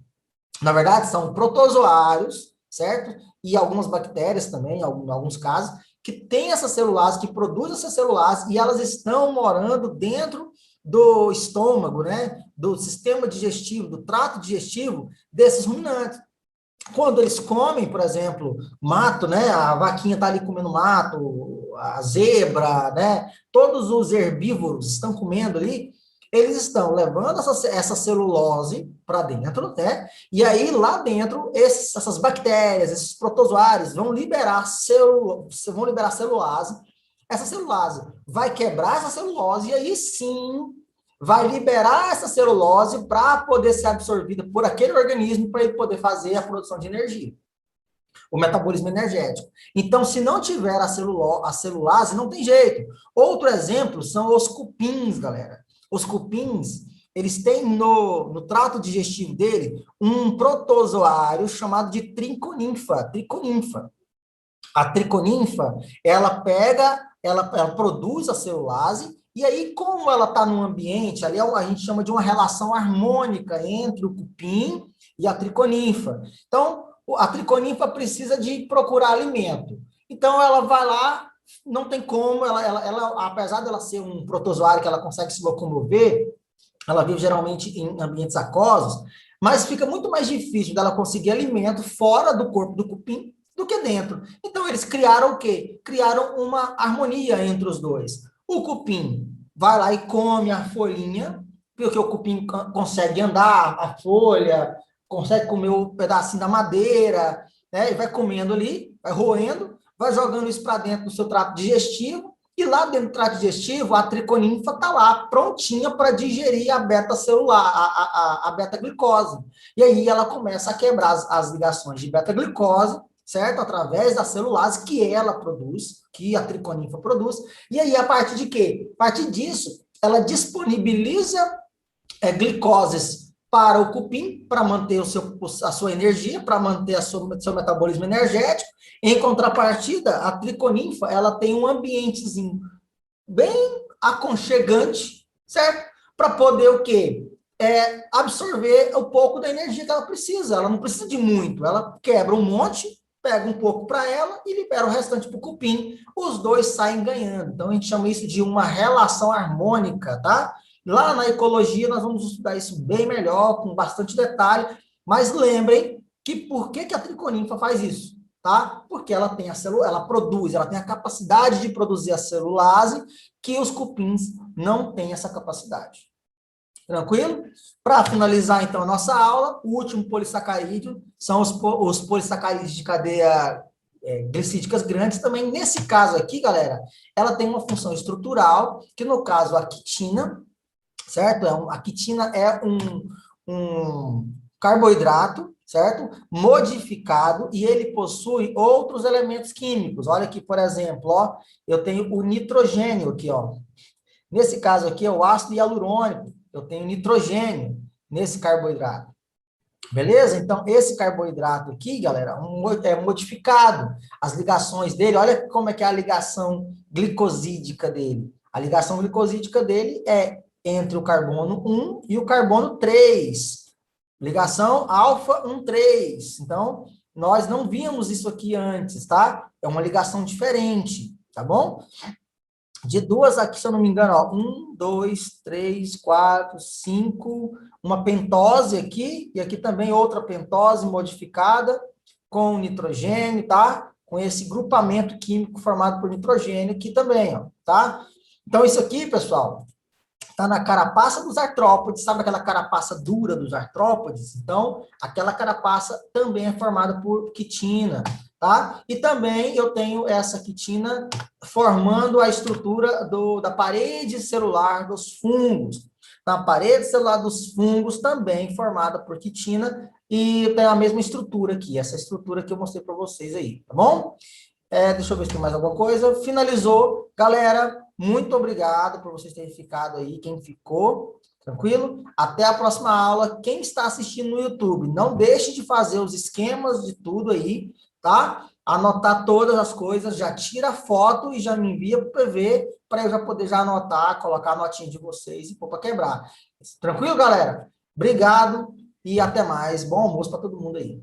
Na verdade, são protozoários, certo? E algumas bactérias também, em alguns casos, que têm essa celulase, que produzem essa celulase, e elas estão morando dentro do estômago, né? Do sistema digestivo, do trato digestivo desses ruminantes. Quando eles comem, por exemplo, mato, né? A vaquinha está ali comendo mato, a zebra, né? Todos os herbívoros estão comendo ali, eles estão levando essa celulose para dentro, né? E aí, lá dentro, essas bactérias, esses protozoários vão liberar celulase. Essa celulase vai quebrar essa celulose e aí sim vai liberar essa celulose para poder ser absorvida por aquele organismo para ele poder fazer a produção de energia, o metabolismo energético. Então, se não tiver a celulase, não tem jeito. Outro exemplo são os cupins, galera. Os cupins, eles têm no trato digestivo dele um protozoário chamado de triconinfa. A triconinfa, ela produz a celulase, e aí, como ela está num ambiente, ali a gente chama de uma relação harmônica entre o cupim e a triconinfa. Então, a triconinfa precisa de procurar alimento. Então, ela vai lá, não tem como, apesar dela ser um protozoário que ela consegue se locomover, ela vive geralmente em ambientes aquosos, mas fica muito mais difícil dela conseguir alimento fora do corpo do cupim do que dentro. Então, eles criaram o quê? Criaram uma harmonia entre os dois. O cupim vai lá e come a folhinha, porque o cupim consegue andar, a folha, consegue comer um pedacinho da madeira, né? E vai comendo ali, vai roendo, vai jogando isso para dentro do seu trato digestivo, e lá dentro do trato digestivo, a triconinfa está lá, prontinha para digerir a beta-celular, a beta-glicose. E aí ela começa a quebrar as ligações de beta-glicose, certo? Através da celulase que ela produz, que a triconinfa produz. E aí, a partir de quê? A partir disso, ela disponibiliza glicoses para o cupim, para manter a sua energia, para manter seu metabolismo energético. Em contrapartida, a triconinfa, ela tem um ambientezinho bem aconchegante, certo? Para poder o quê? Absorver um pouco da energia que ela precisa. Ela não precisa de muito. Ela quebra um monte, pega um pouco para ela e libera o restante para o cupim. Os dois saem ganhando. Então, a gente chama isso de uma relação harmônica, tá? Lá na ecologia, nós vamos estudar isso bem melhor, com bastante detalhe. Mas lembrem que por que a triconinfa faz isso? Tá? Porque ela tem a célula, ela produz, ela tem a capacidade de produzir a celulase que os cupins não têm essa capacidade. Tranquilo? Para finalizar, então, a nossa aula, o último polissacarídeo são os polissacarídeos de cadeia glicídicas grandes. Também, nesse caso aqui, galera, ela tem uma função estrutural, que no caso, a quitina, certo? A quitina é um carboidrato, certo? Modificado, e ele possui outros elementos químicos. Olha aqui, por exemplo, ó, eu tenho o nitrogênio aqui, ó. Nesse caso aqui é o ácido hialurônico, eu tenho nitrogênio nesse carboidrato. Beleza? Então, esse carboidrato aqui, galera, é modificado. As ligações dele, olha como é que é a ligação glicosídica dele. A ligação glicosídica dele é entre o carbono 1 e o carbono 3. Ligação alfa 1,3. Então, nós não víamos isso aqui antes, tá? É uma ligação diferente, tá bom? De duas aqui, se eu não me engano, ó, 1, 2, 3, 4, 5, uma pentose aqui, e aqui também outra pentose modificada com nitrogênio, tá? Com esse grupamento químico formado por nitrogênio aqui também, ó, tá? Então, isso aqui, pessoal, está na carapaça dos artrópodes, sabe aquela carapaça dura dos artrópodes? Então, aquela carapaça também é formada por quitina, tá? E também eu tenho essa quitina formando a estrutura da parede celular dos fungos. Na parede celular dos fungos também formada por quitina e tem a mesma estrutura aqui, essa estrutura que eu mostrei para vocês aí, tá bom? Deixa eu ver se tem mais alguma coisa. Finalizou. Galera, muito obrigado por vocês terem ficado aí, quem ficou, tranquilo? Até a próxima aula. Quem está assistindo no YouTube, não deixe de fazer os esquemas de tudo aí, tá? Anotar todas as coisas, já tira a foto e já me envia para o PV, para eu já poder já anotar, colocar a notinha de vocês e pôr para quebrar. Tranquilo, galera? Obrigado e até mais. Bom almoço para todo mundo aí.